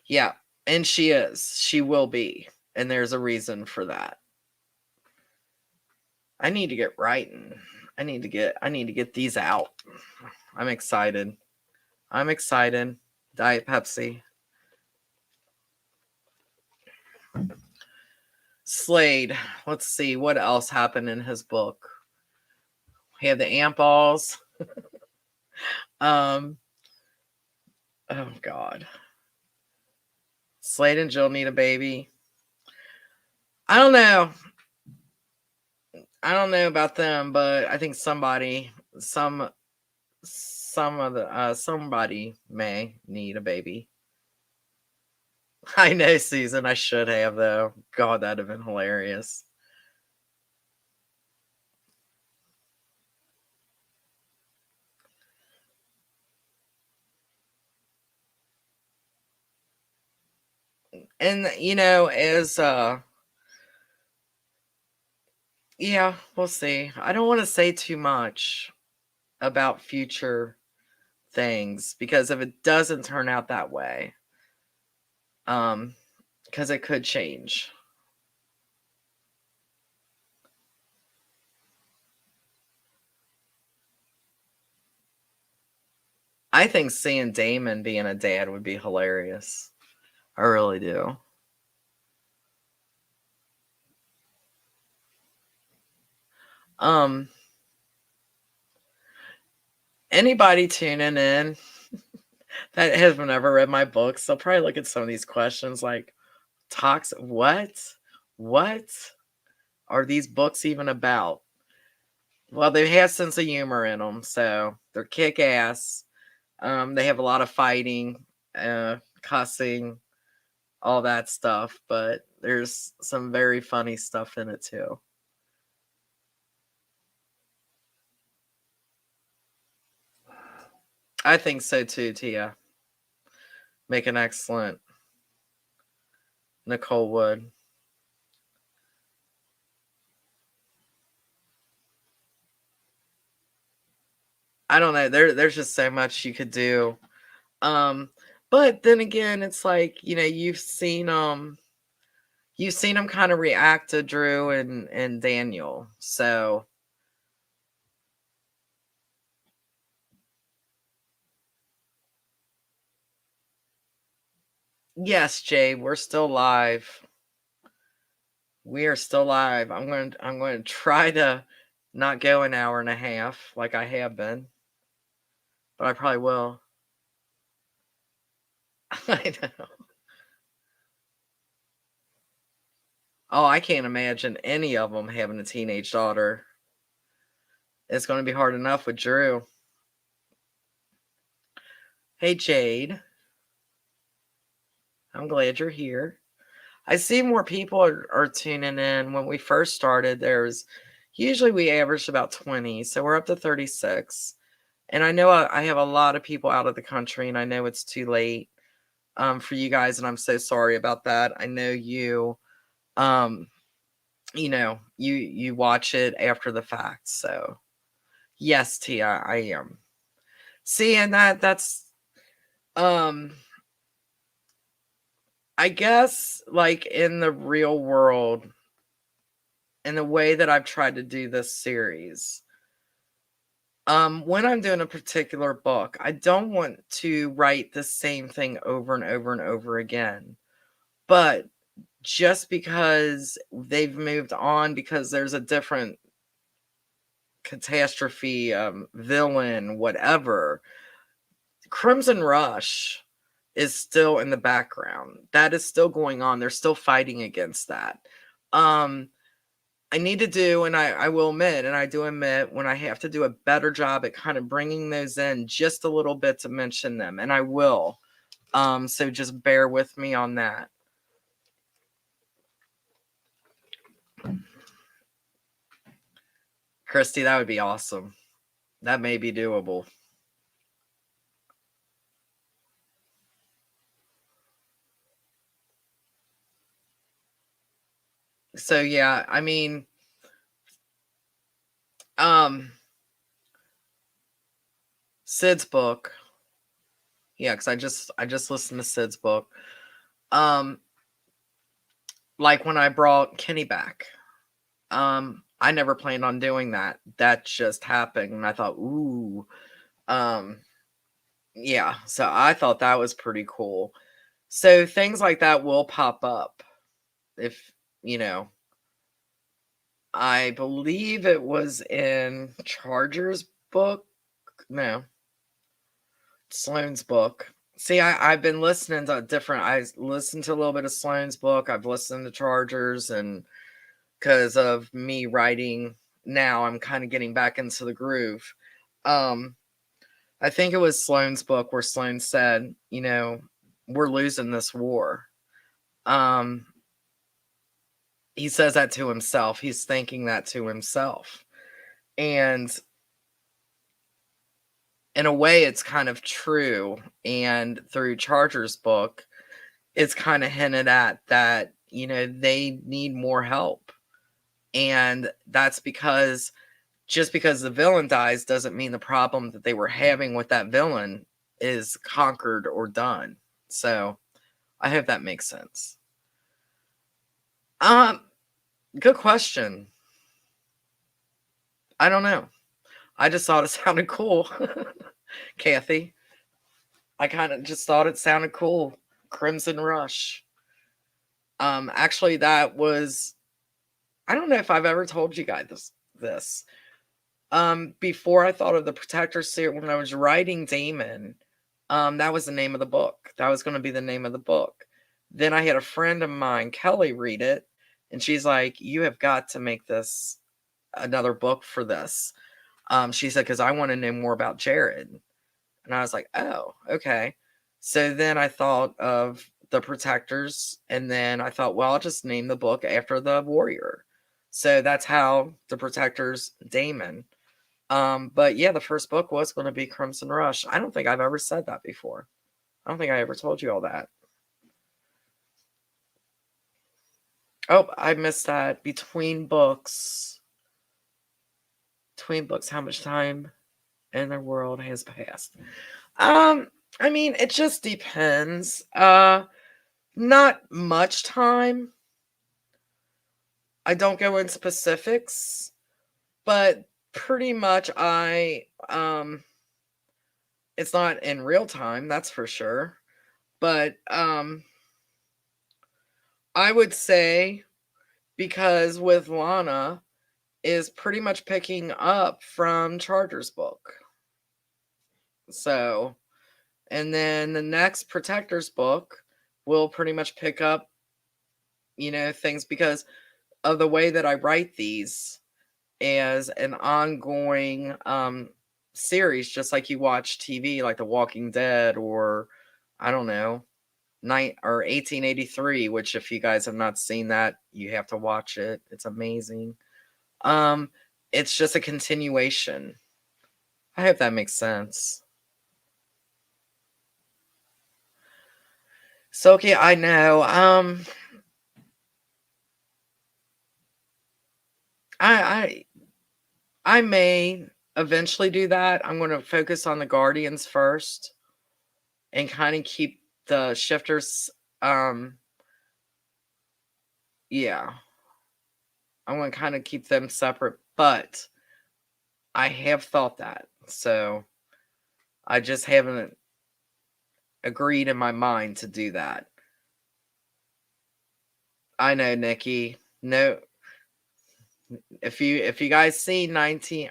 Yeah, and she is. She will be. And there's a reason for that. I need to get writing. I need to get these out. I'm excited. I'm excited. Diet Pepsi. Slade. Let's see what else happened in his book. He had the ant balls. Oh God. Slade and Jill need a baby. I don't know. I don't know about them, but I think somebody may need a baby. I know, Susan. I should have, though. God, that'd have been hilarious. And as yeah, we'll see. I don't want to say too much. about future things, because if it doesn't turn out that way, because it could change. I think seeing Damon being a dad would be hilarious. I really do. Anybody tuning in that has never read my books, they'll probably look at some of these questions like, what are these books even about? Well, they have sense of humor in them, so they're kick-ass. They have a lot of fighting, cussing, all that stuff, but there's some very funny stuff in it too. I think so too, Tia. Make an excellent Nicole would. I don't know. There's just so much you could do. But then again, it's like, you've seen them kind of react to Drew and Daniel. So yes, Jay, we're still live. We are still live. I'm going to try to not go an hour and a half like I have been, but I probably will. I know. Oh, I can't imagine any of them having a teenage daughter. It's going to be hard enough with Drew. Hey, Jade. I'm glad you're here. I see more people are tuning in. When we first started, usually we averaged about 20, so we're up to 36. And I know I have a lot of people out of the country, and I know it's too late for you guys, and I'm so sorry about that. I know you you watch it after the fact. So yes, Tia, I am. See, and that's I guess, like, in the real world, in the way that I've tried to do this series, when I'm doing a particular book, I don't want to write the same thing over and over and over again. But just because they've moved on, because there's a different catastrophe, villain, whatever, Crimson Rush is still in the background. That is still going on. They're still fighting against that. I need to do, and I will admit, and I do admit, when I have to do a better job at kind of bringing those in just a little bit to mention them, and I will. So just bear with me on that. Christy, that would be awesome. That may be doable. So yeah, I mean, Sid's book. Yeah, because I just listened to Sid's book. Like when I brought Kenny back. I never planned on doing that. That just happened, and I thought, ooh, yeah. So I thought that was pretty cool. So things like that will pop up. If I believe it was in Charger's book. No, Sloane's book. See, I've been listening to I listened to a little bit of Sloane's book. I've listened to Chargers, and because of me writing now, I'm kind of getting back into the groove. I think it was Sloane's book where Sloane said, we're losing this war. He says that to himself. He's thinking that to himself. And in a way, it's kind of true. And through Charger's book, it's kind of hinted at that, they need more help. And that's because just because the villain dies doesn't mean the problem that they were having with that villain is conquered or done. So I hope that makes sense. Good question. I don't know. I just thought it sounded cool. Kathy. I kind of just thought it sounded cool. Crimson Rush. Actually that was, I don't know if I've ever told you guys this. Before I thought of the Protector series, when I was writing Damon, that was the name of the book. That was going to be the name of the book. Then I had a friend of mine, Kelly, read it, and she's like, "You have got to make this another book for this." She said, "Because I want to know more about Jared." And I was like, "Oh, okay." So then I thought of the Protectors, and then I thought, well, I'll just name the book after the warrior. So that's how the Protectors, Damon. But yeah, the first book was going to be Crimson Rush. I don't think I've ever said that before. I don't think I ever told you all that. Oh, I missed that. Between books, how much time in the world has passed? I mean, it just depends. Not much time. I don't go in specifics, but pretty much it's not in real time, that's for sure. But I would say, because with Lana is pretty much picking up from Charter's book. So, and then the next Protector's book will pretty much pick up, things because of the way that I write these as an ongoing series, just like you watch TV, like The Walking Dead, or I don't know, 1883, which if you guys have not seen that, you have to watch it. It's amazing. It's just a continuation. I hope that makes sense. So okay, I know. I may eventually do that. I'm going to focus on the Guardians first and kind of keep the Shifters. Yeah, I'm going to kind of keep them separate, but I have thought that. So I just haven't agreed in my mind to do that. I know, Nikki. No, if you guys see 19,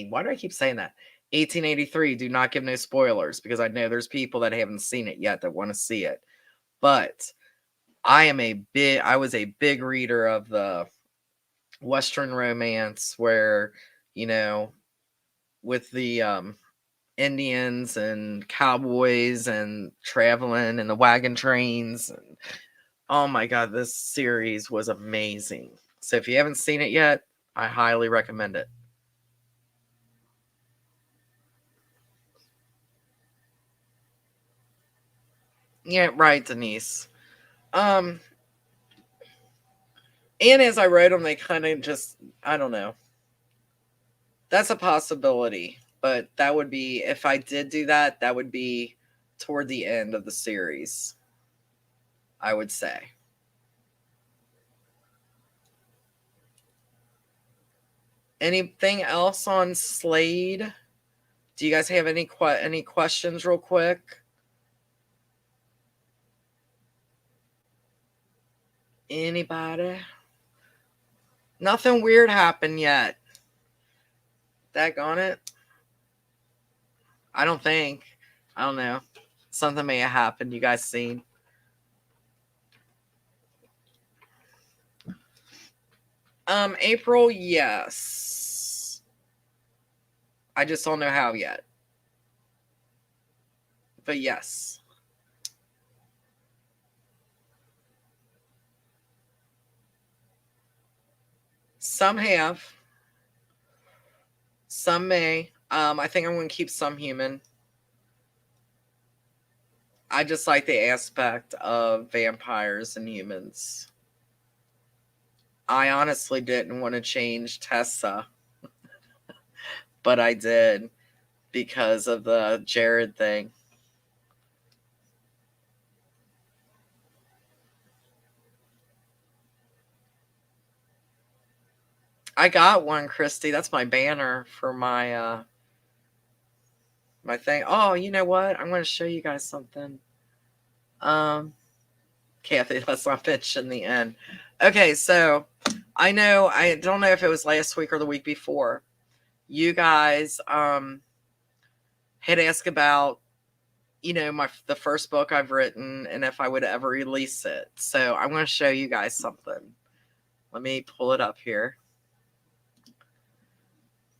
why do I keep saying that? 1883, do not give no spoilers, because I know there's people that haven't seen it yet that want to see it. But I was a big reader of the Western romance where, with the Indians and cowboys and traveling and the wagon trains. And, oh my God, this series was amazing. So if you haven't seen it yet, I highly recommend it. Yeah, right, Denise. And as I wrote them, they kind of just, I don't know. That's a possibility, but that would be, if I did do that, that would be toward the end of the series, I would say. Anything else on Slade? Do you guys have any questions real quick? Anybody? Nothing weird happened yet. Daggone it. I don't think. I don't know. Something may have happened. You guys seen? April, yes. I just don't know how yet. But yes. Some have. Some may. I think I'm going to keep some human. I just like the aspect of vampires and humans. I honestly didn't want to change Tessa. but I did because of the Jared thing. I got one, Christy. That's my banner for my my thing. Oh, you know what? I'm going to show you guys something. Kathy, let's not pitch in the end. Okay, so I don't know if it was last week or the week before. You guys had asked about, the first book I've written and if I would ever release it. So I'm going to show you guys something. Let me pull it up here.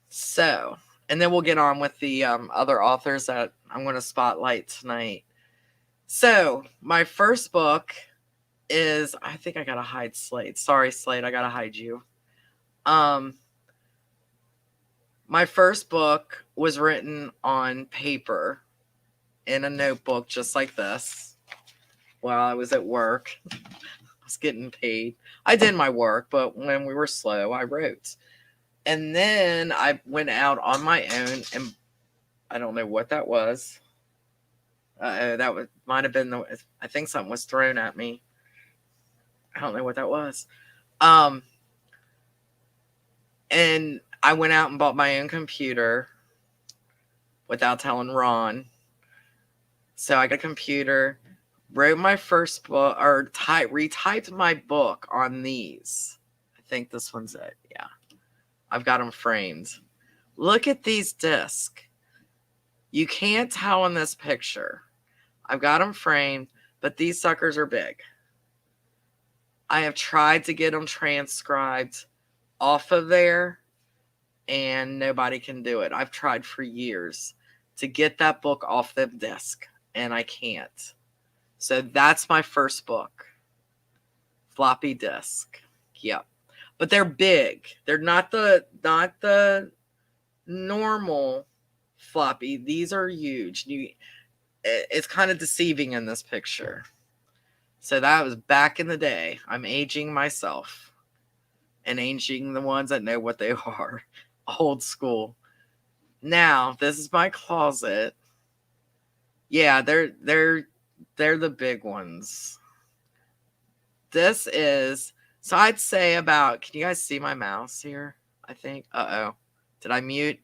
So, and then we'll get on with the other authors that I'm going to spotlight tonight. So, my first book is, I think I got to hide Slade. Sorry, Slade, I got to hide you. My first book was written on paper in a notebook just like this while I was at work. I was getting paid. I did my work, but when we were slow, I wrote. And then I went out on my own, and I don't know what that was. Might have been I think something was thrown at me. I don't know what that was. And I went out and bought my own computer without telling Ron. So I got a computer, wrote my first book, or retyped my book on these. I think this one's it. Yeah. I've got them framed. Look at these discs. You can't tell in this picture. I've got them framed, but these suckers are big. I have tried to get them transcribed off of there, and nobody can do it. I've tried for years to get that book off the disc, and I can't. So that's my first book. Floppy disk. Yep. But they're big. They're not the normal floppy. These are huge. It's kind of deceiving in this picture. So that was back in the day. I'm aging myself and aging the ones that know what they are. Old school. Now, this is my closet. Yeah, they're the big ones. This is, so I'd say about, can you guys see my mouse here? I think. Uh-oh. Did I mute?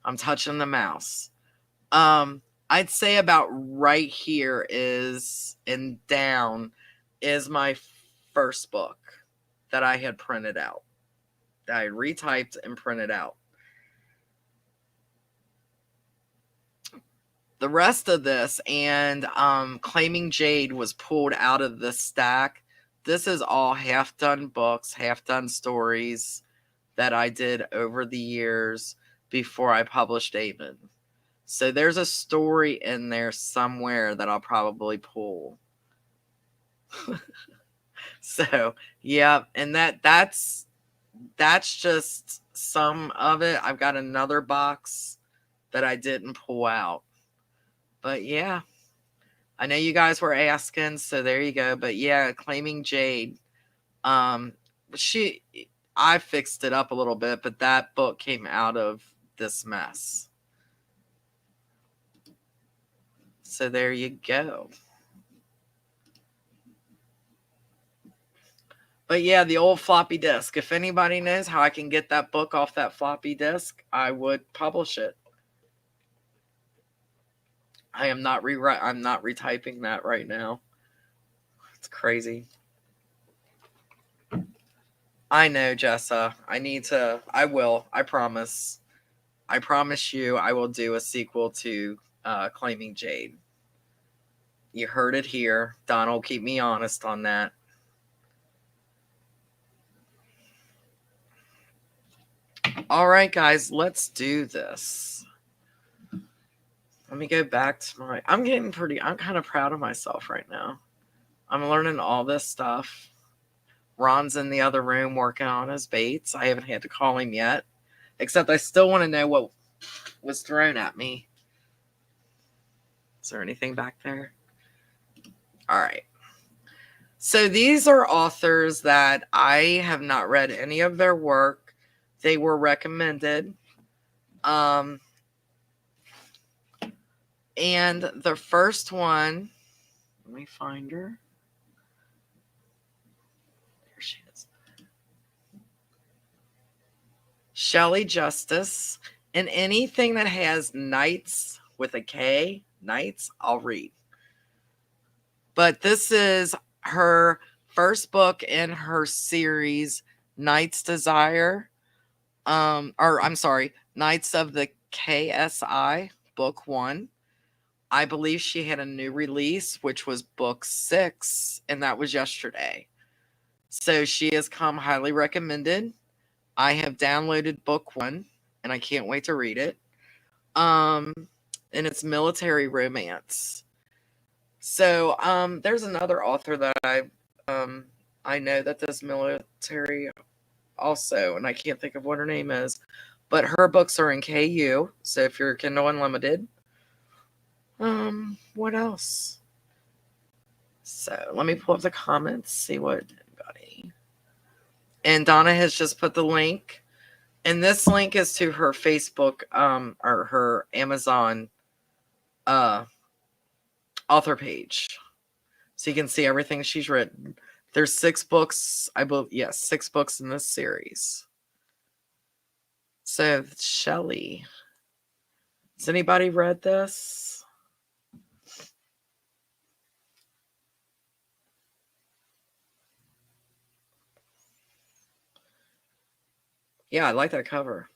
I'm touching the mouse. I'd say about right here is, and down is my first book that I had printed out. That I retyped and printed out. The rest of this and Claiming Jade was pulled out of the stack. This is all half-done books, half-done stories that I did over the years before I published Amen. So there's a story in there somewhere that I'll probably pull. So, yeah, and that's just some of it. I've got another box that I didn't pull out. But yeah, I know you guys were asking, so there you go. But yeah, Claiming Jade. I fixed it up a little bit, but that book came out of this mess. So there you go. But yeah, the old floppy disk. If anybody knows how I can get that book off that floppy disk, I would publish it. I'm not retyping that right now. It's crazy. I know, Jessa. I will. I promise. I promise you I will do a sequel to Claiming Jade. You heard it here. Don will keep me honest on that. All right, guys, let's do this. Let me go back to I'm kind of proud of myself right now. I'm learning all this stuff. Ron's in the other room working on his baits. I haven't had to call him yet, except I still want to know what was thrown at me. Is there anything back there? All right. So these are authors that I have not read any of their work. They were recommended. And the first one, let me find her. There she is. Shelley Justice. And anything that has Knights with a K, Knights, I'll read. But this is her first book in her series, Knight's Desire. Knights of the KSI, book 1. I believe she had a new release, which was book 6, and that was yesterday. So she has come highly recommended. I have downloaded book 1, and I can't wait to read it. And it's military romance. So there's another author that I know that does military also, and I can't think of what her name is, but her books are in KU. So if you're Kindle Unlimited, what else? So let me pull up the comments, see what anybody. And Donna has just put the link, and this link is to her Facebook or her Amazon author page, so you can see everything she's written. There's 6 books, I believe. Yes, 6 books in this series. So Shelley, has anybody read this? Yeah, I like that cover.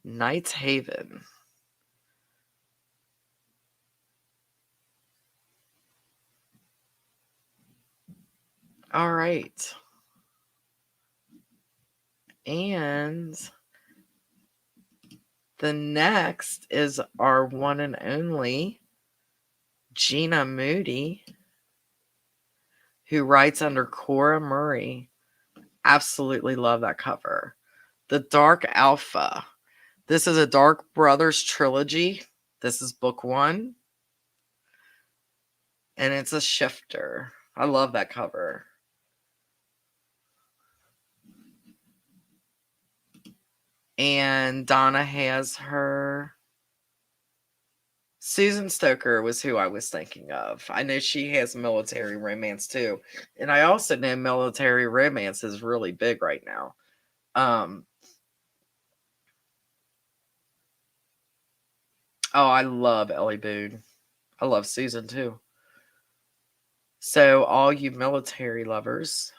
Knight's Haven. All right. And the next is our one and only Gina Moody, who writes under Cora Murray. Absolutely love that cover. The Dark Alpha. This is a Dark Brothers trilogy. This is book 1. And it's a shifter. I love that cover. And Donna has her. Susan Stoker was who I was thinking of. I know she has military romance too. And I also know military romance is really big right now. Oh, I love Ellie Boone. I love Susan too. So all you military lovers,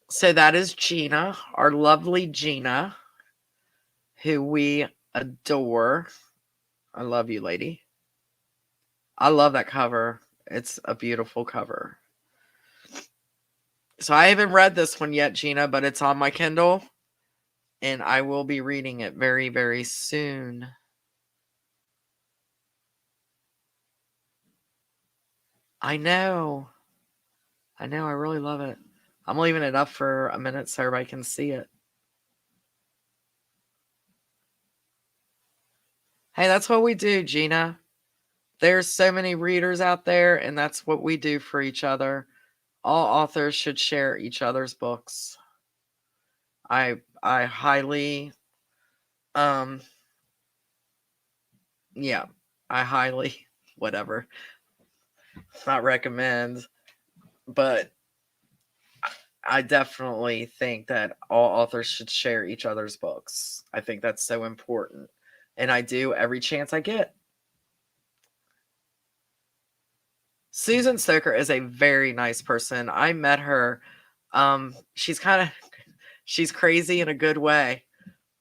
so that is Gina, our lovely Gina, who we adore. I love you, lady. I love that cover. It's a beautiful cover. So I haven't read this one yet, Gina, but it's on my Kindle, and I will be reading it very, very soon. I know. I really love it. I'm leaving it up for a minute so everybody can see it. Hey, that's what we do, Gina. There's so many readers out there, and that's what we do for each other. All authors should share each other's books. I highly I highly whatever, not recommend, but I definitely think that all authors should share each other's books. I think that's so important, and I do every chance I get. Susan Stoker is a very nice person. I met her. She's crazy in a good way.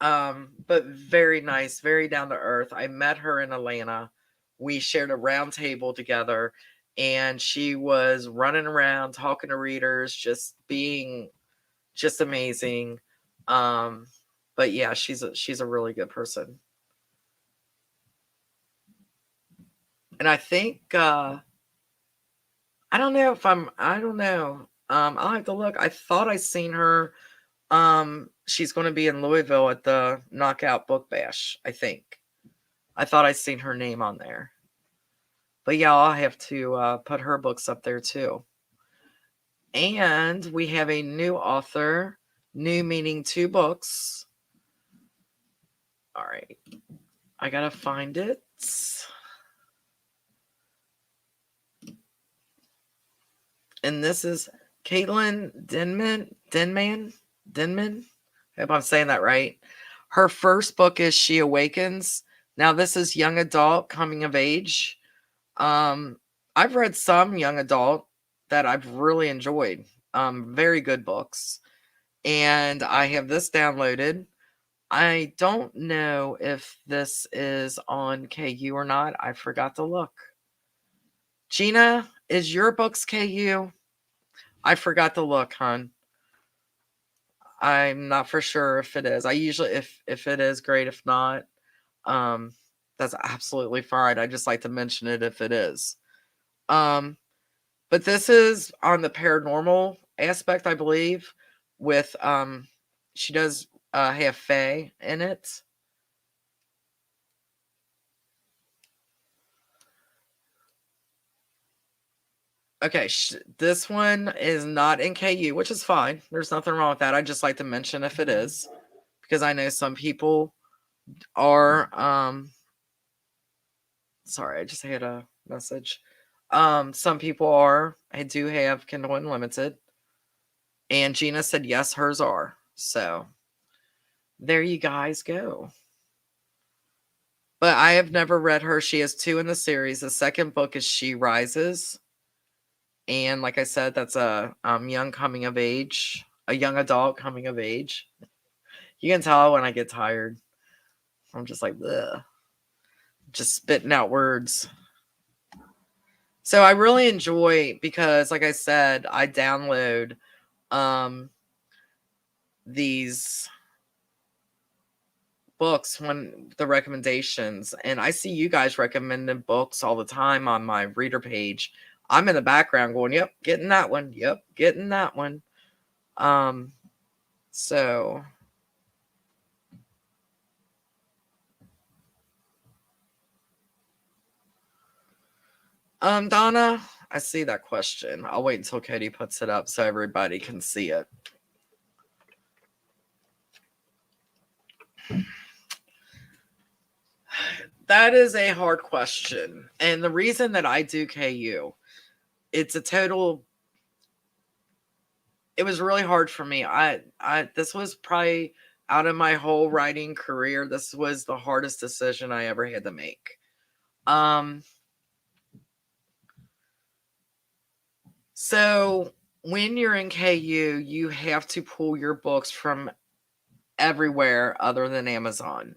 But very nice, very down to earth. I met her in Atlanta. We shared a round table together, and she was running around talking to readers, just being just amazing. But yeah, she's a really good person. And I think I don't know. I'll have to look. I thought I seen her. She's going to be in Louisville at the Knockout Book Bash, I think. I thought I seen her name on there. But yeah, I'll have to put her books up there too. And we have a new author, new meaning 2 books. All right. I gotta find it. And this is Caitlin Denman. I hope I'm saying that right. Her first book is She Awakens. Now this is young adult, coming of age. I've read some young adult that I've really enjoyed. Very good books. And I have this downloaded. I don't know if this is on KU or not. I forgot to look. Gina, is your books KU? I forgot to look, hon. I'm not for sure if it is. I usually, if it is, great. If not, that's absolutely fine. I just like to mention it if it is. But this is on the paranormal aspect, I believe, with she does have Faye in it. Okay, this one is not in KU, which is fine. There's nothing wrong with that. I just like to mention if it is, because I know some people are sorry, I just had a message. Some people I do have Kindle Unlimited. And Gina said yes, hers are. So there you guys go. But I have never read her. She has 2 in the series. The second book is She Rises. And like I said, that's a young coming of age, a young adult coming of age. You can tell when I get tired. I'm just like, ugh. Just spitting out words. So I really enjoy, because like I said, I download these books when the recommendations, and I see you guys recommending books all the time on my reader page. I'm in the background going, yep, getting that one. Yep, getting that one. So Donna, I see that question. I'll wait until Katie puts it up so everybody can see it. That is a hard question. And the reason that I do KU, it was really hard for me. This was probably, out of my whole writing career, this was the hardest decision I ever had to make. So when you're in KU, you have to pull your books from everywhere other than Amazon.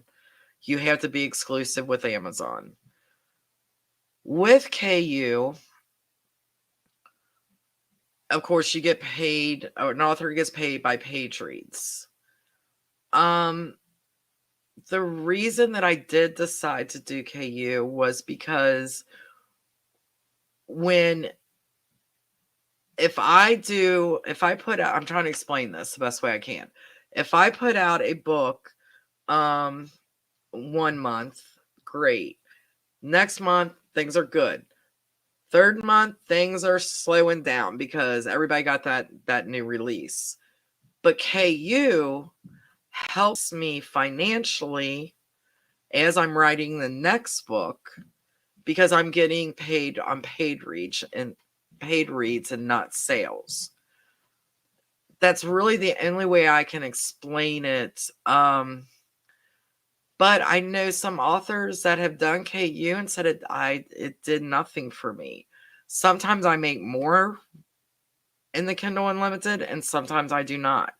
You have to be exclusive with Amazon. With KU, of course, you get paid, or an author gets paid by page reads. The reason that I did decide to do KU was because if I put out, I'm trying to explain this the best way I can. If I put out a book, 1 month, great. Next month, things are good. Third month, things are slowing down because everybody got that new release. But KU helps me financially as I'm writing the next book, because I'm getting paid on paid reads and not sales. That's really the only way I can explain it. But I know some authors that have done KU and said it did nothing for me. Sometimes I make more in the Kindle Unlimited, and sometimes I do not.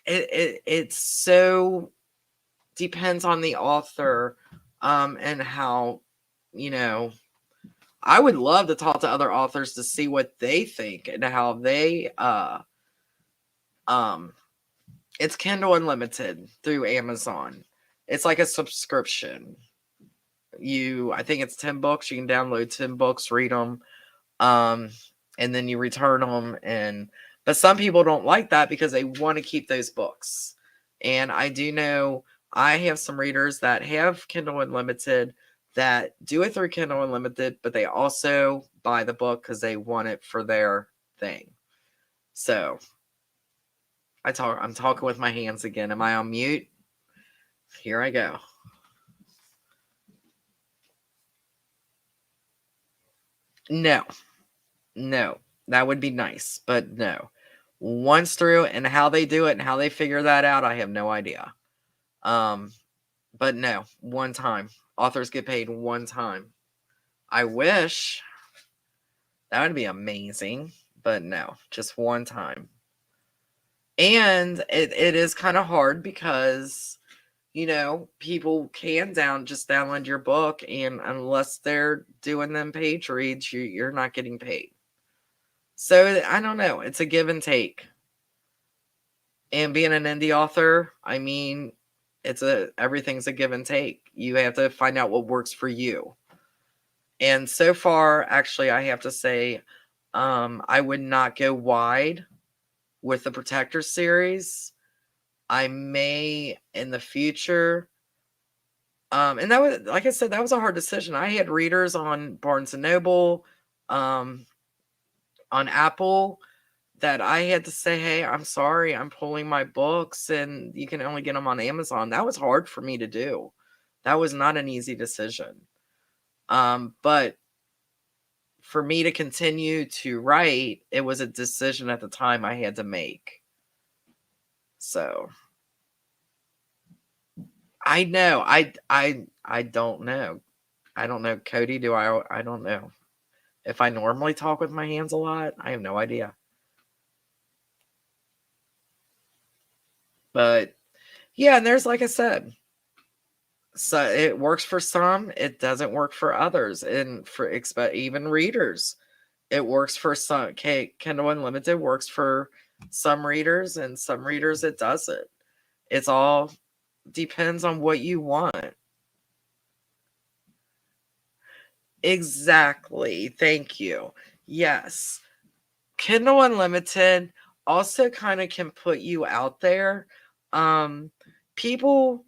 It so depends on the author, and how, I would love to talk to other authors to see what they think and how they it's Kindle Unlimited through Amazon. It's like a subscription. I think it's 10 books. You can download 10 books, read them, and then you return them. But some people don't like that because they want to keep those books. And I do know I have some readers that have Kindle Unlimited that do it through Kindle Unlimited, but they also buy the book because they want it for their thing. So I'm talking with my hands again. Am I on mute? Here I go. No, that would be nice, but no. Once through, and how they do it and how they figure that out, I have no idea. But no, one time. Authors get paid one time. I wish. That would be amazing, but no, just one time. And it is kind of hard because, people can just download your book, and unless they're doing them page reads, you're not getting paid. So I don't know. It's a give and take. And being an indie author, I mean, everything's a give and take. You have to find out what works for you. And so far, actually, I have to say, I would not go wide with the Protector series. I may in the future. And that was, like I said, that was a hard decision. I had readers on Barnes and Noble, on Apple, that I had to say, hey, I'm sorry, I'm pulling my books and you can only get them on Amazon. That was hard for me to do. That was not an easy decision. But for me to continue to write, it was a decision at the time I had to make. So I know. I don't know. I don't know. Cody, I don't know. If I normally talk with my hands a lot, I have no idea. But yeah, and there's, like I said, so it works for some, it doesn't work for others, and for even readers, it works for some. Kindle Unlimited works for some readers, and some readers it doesn't. It's all depends on what you want. Exactly. Thank you. Yes. Kindle Unlimited also kind of can put you out there. People,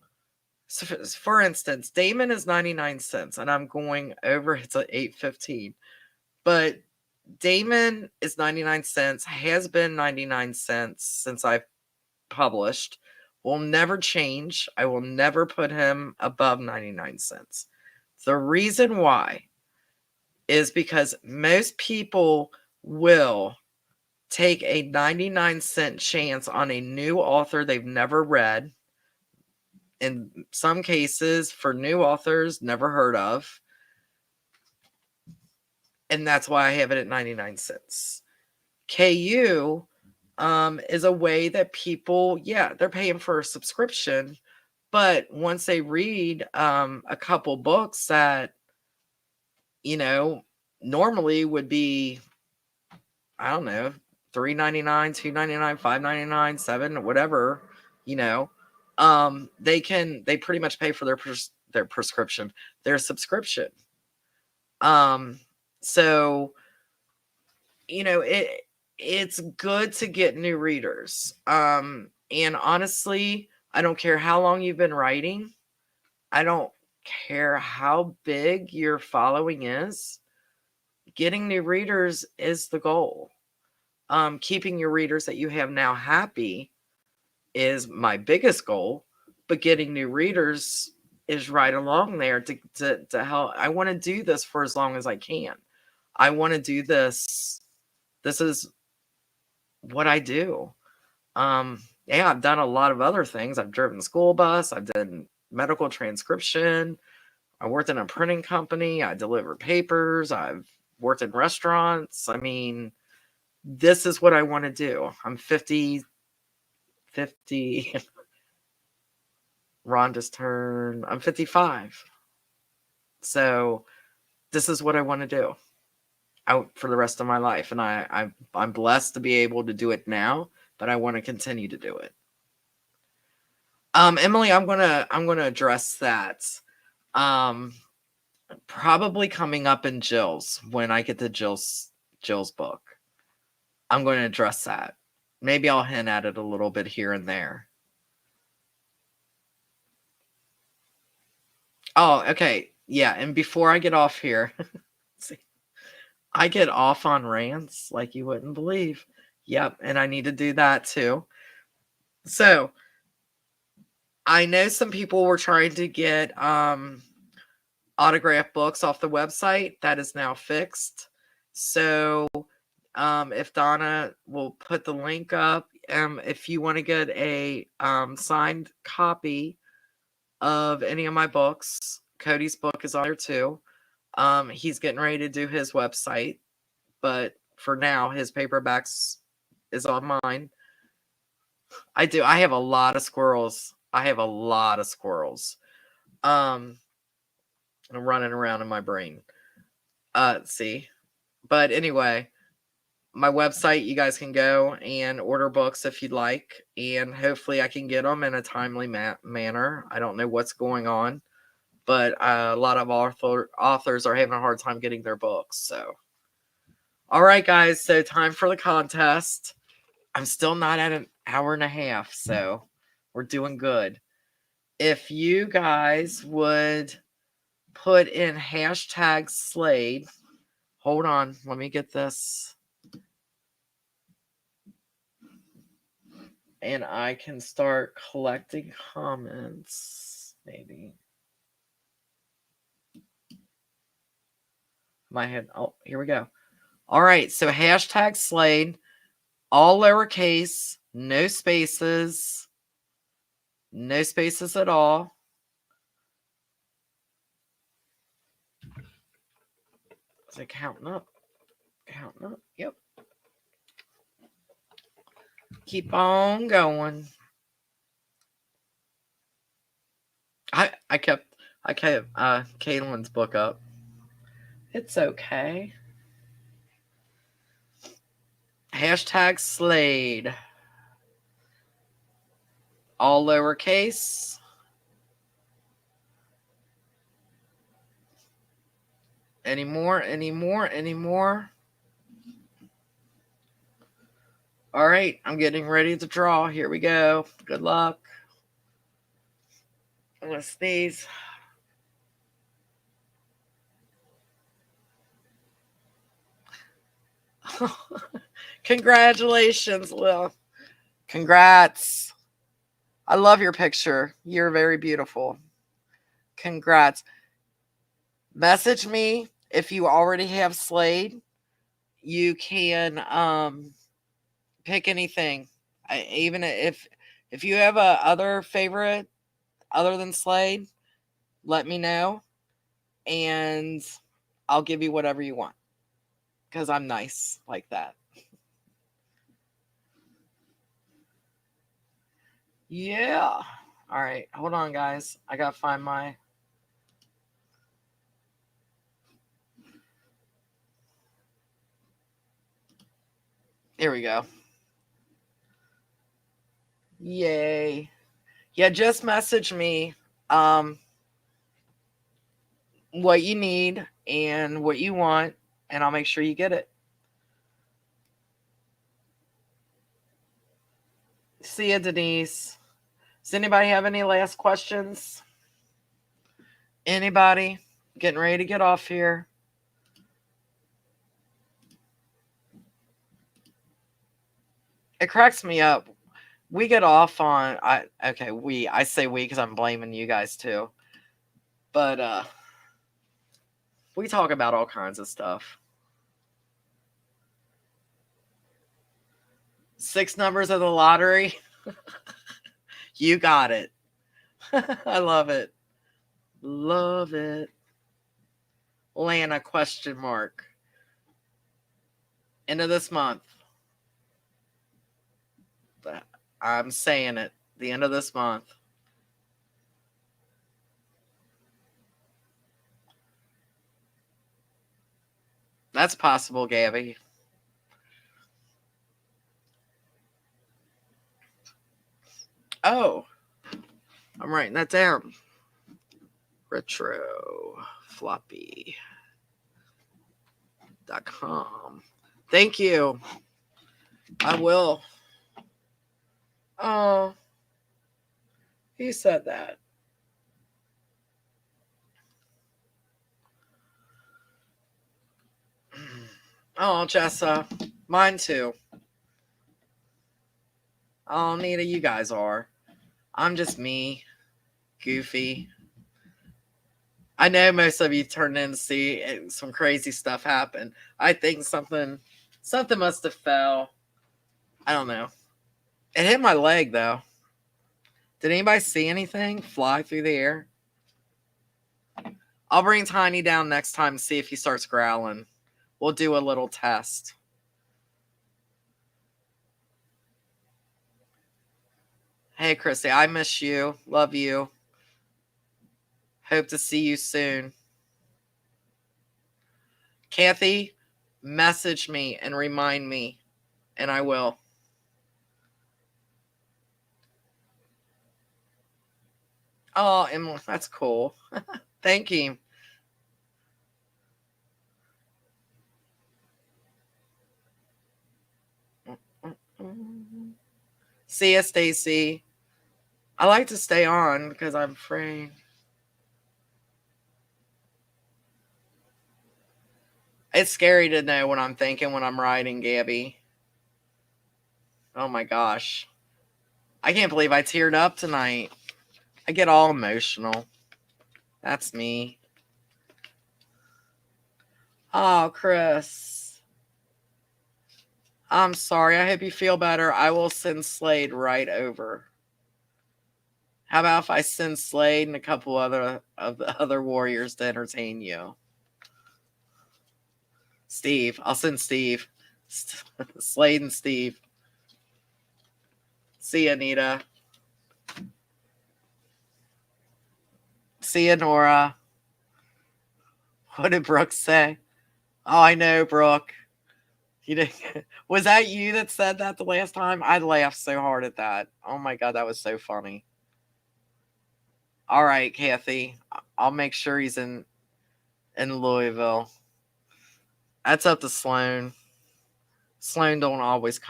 so for instance, Damon is 99 cents, and I'm going over, it's at 8.15. But Damon is 99 cents, has been 99 cents since I've published, will never change. I will never put him above 99 cents. The reason why is because most people will take a 99-cent chance on a new author they've never read. In some cases, for new authors, never heard of. And that's why I have it at 99 cents. KU is a way that people, they're paying for a subscription. But once they read a couple books that, normally would be, I don't know, $3.99, $2.99, $5.99, $7, whatever, they pretty much pay for their subscription. So, it's good to get new readers. And honestly, I don't care how long you've been writing. I don't care how big your following is. Getting new readers is the goal. Keeping your readers that you have now happy is my biggest goal, but getting new readers is right along there to help. I want to do this for as long as I can. I want to do this. This is what I do. I've done a lot of other things. I've driven school bus. I've done medical transcription. I worked in a printing company. I delivered papers. I've worked in restaurants. I mean, this is what I want to do. I'm 50. Ron just turned. I'm 55. So this is what I want to do out for the rest of my life. And I'm blessed to be able to do it now, but I want to continue to do it. Emily, I'm gonna address that. Probably coming up in Jill's, when I get to Jill's book. I'm going to address that. Maybe I'll hint at it a little bit here and there. Oh, okay. Yeah, and before I get off here, see, I get off on rants like you wouldn't believe. Yep, and I need to do that too. So, I know some people were trying to get autograph books off the website. That is now fixed. So, if Donna will put the link up, if you want to get a signed copy of any of my books, Cody's book is on there too. He's getting ready to do his website, but for now, his paperbacks is on mine. I have a lot of squirrels. Running around in my brain. See. But anyway, my website, you guys can go and order books if you'd like, and hopefully I can get them in a timely manner. I don't know what's going on, but a lot of authors are having a hard time getting their books. So, all right, guys. So time for the contest. I'm still not at an hour and a half, so we're doing good. If you guys would put in hashtag Slade. Hold on, let me get this. And I can start collecting comments, maybe. My head. Oh, here we go. All right, so hashtag Slade, all lowercase, no spaces at all. Is it counting up? Counting up. Yep. Keep on going. I kept Caitlin's book up. It's okay. Hashtag Slade. All lowercase. Any more? All right, I'm getting ready to draw. Here we go. Good luck. I'm going to sneeze. Congratulations, Lil. Congrats. I love your picture. You're very beautiful. Congrats. Message me if you already have Slade. You can pick anything. Even if you have a other favorite other than Slade, let me know, and I'll give you whatever you want, because I'm nice like that. Yeah. All right. Hold on, guys. I got to find my... Here we go. Yay. Yeah, just message me what you need and what you want, and I'll make sure you get it. See ya, Denise. Does anybody have any last questions? Anybody? Getting ready to get off here. It cracks me up. We get off on... I say we because I'm blaming you guys too. But we talk about all kinds of stuff. 6 numbers of the lottery. You got it. I love it. Love it. Lana, question mark. End of this month. I'm saying it. The end of this month. That's possible, Gabby. Oh. I'm writing that down. retrofloppy.com. Thank you. I will. Oh. He said that. Oh, Jessa. Mine too. Oh, Nita, you guys are. I'm just me. Goofy. I know most of you turned in to see some crazy stuff happen. I think something must have fell. I don't know. It hit my leg though. Did anybody see anything fly through the air? I'll bring Tiny down next time to see if he starts growling. We'll do a little test. Hey, Chrissy, I miss you. Love you. Hope to see you soon. Kathy, message me and remind me, and I will. Oh, Emily, that's cool. Thank you. See ya, Stacy. I like to stay on because I'm afraid. It's scary to know what I'm thinking when I'm writing, Gabby. Oh my gosh. I can't believe I teared up tonight. I get all emotional. That's me. Oh, Chris. I'm sorry. I hope you feel better. I will send Slade right over. How about if I send Slade and a couple other of the other warriors to entertain you? Steve. I'll send Steve. Slade and Steve. See ya, Anita. See ya, Nora. What did Brooke say? Oh, I know, Brooke. You didn't, was that you that said that the last time? I laughed so hard at that. Oh my god, that was so funny. All right, Kathy. I'll make sure he's in Louisville. That's up to Sloan. Sloan don't always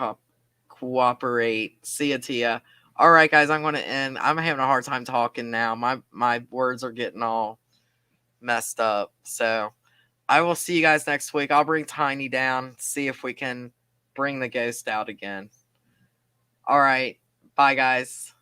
cooperate. See ya, Tia. All right, guys, I'm going to end. I'm having a hard time talking now. My words are getting all messed up. So I will see you guys next week. I'll bring Tiny down, see if we can bring the ghost out again. All right. Bye, guys.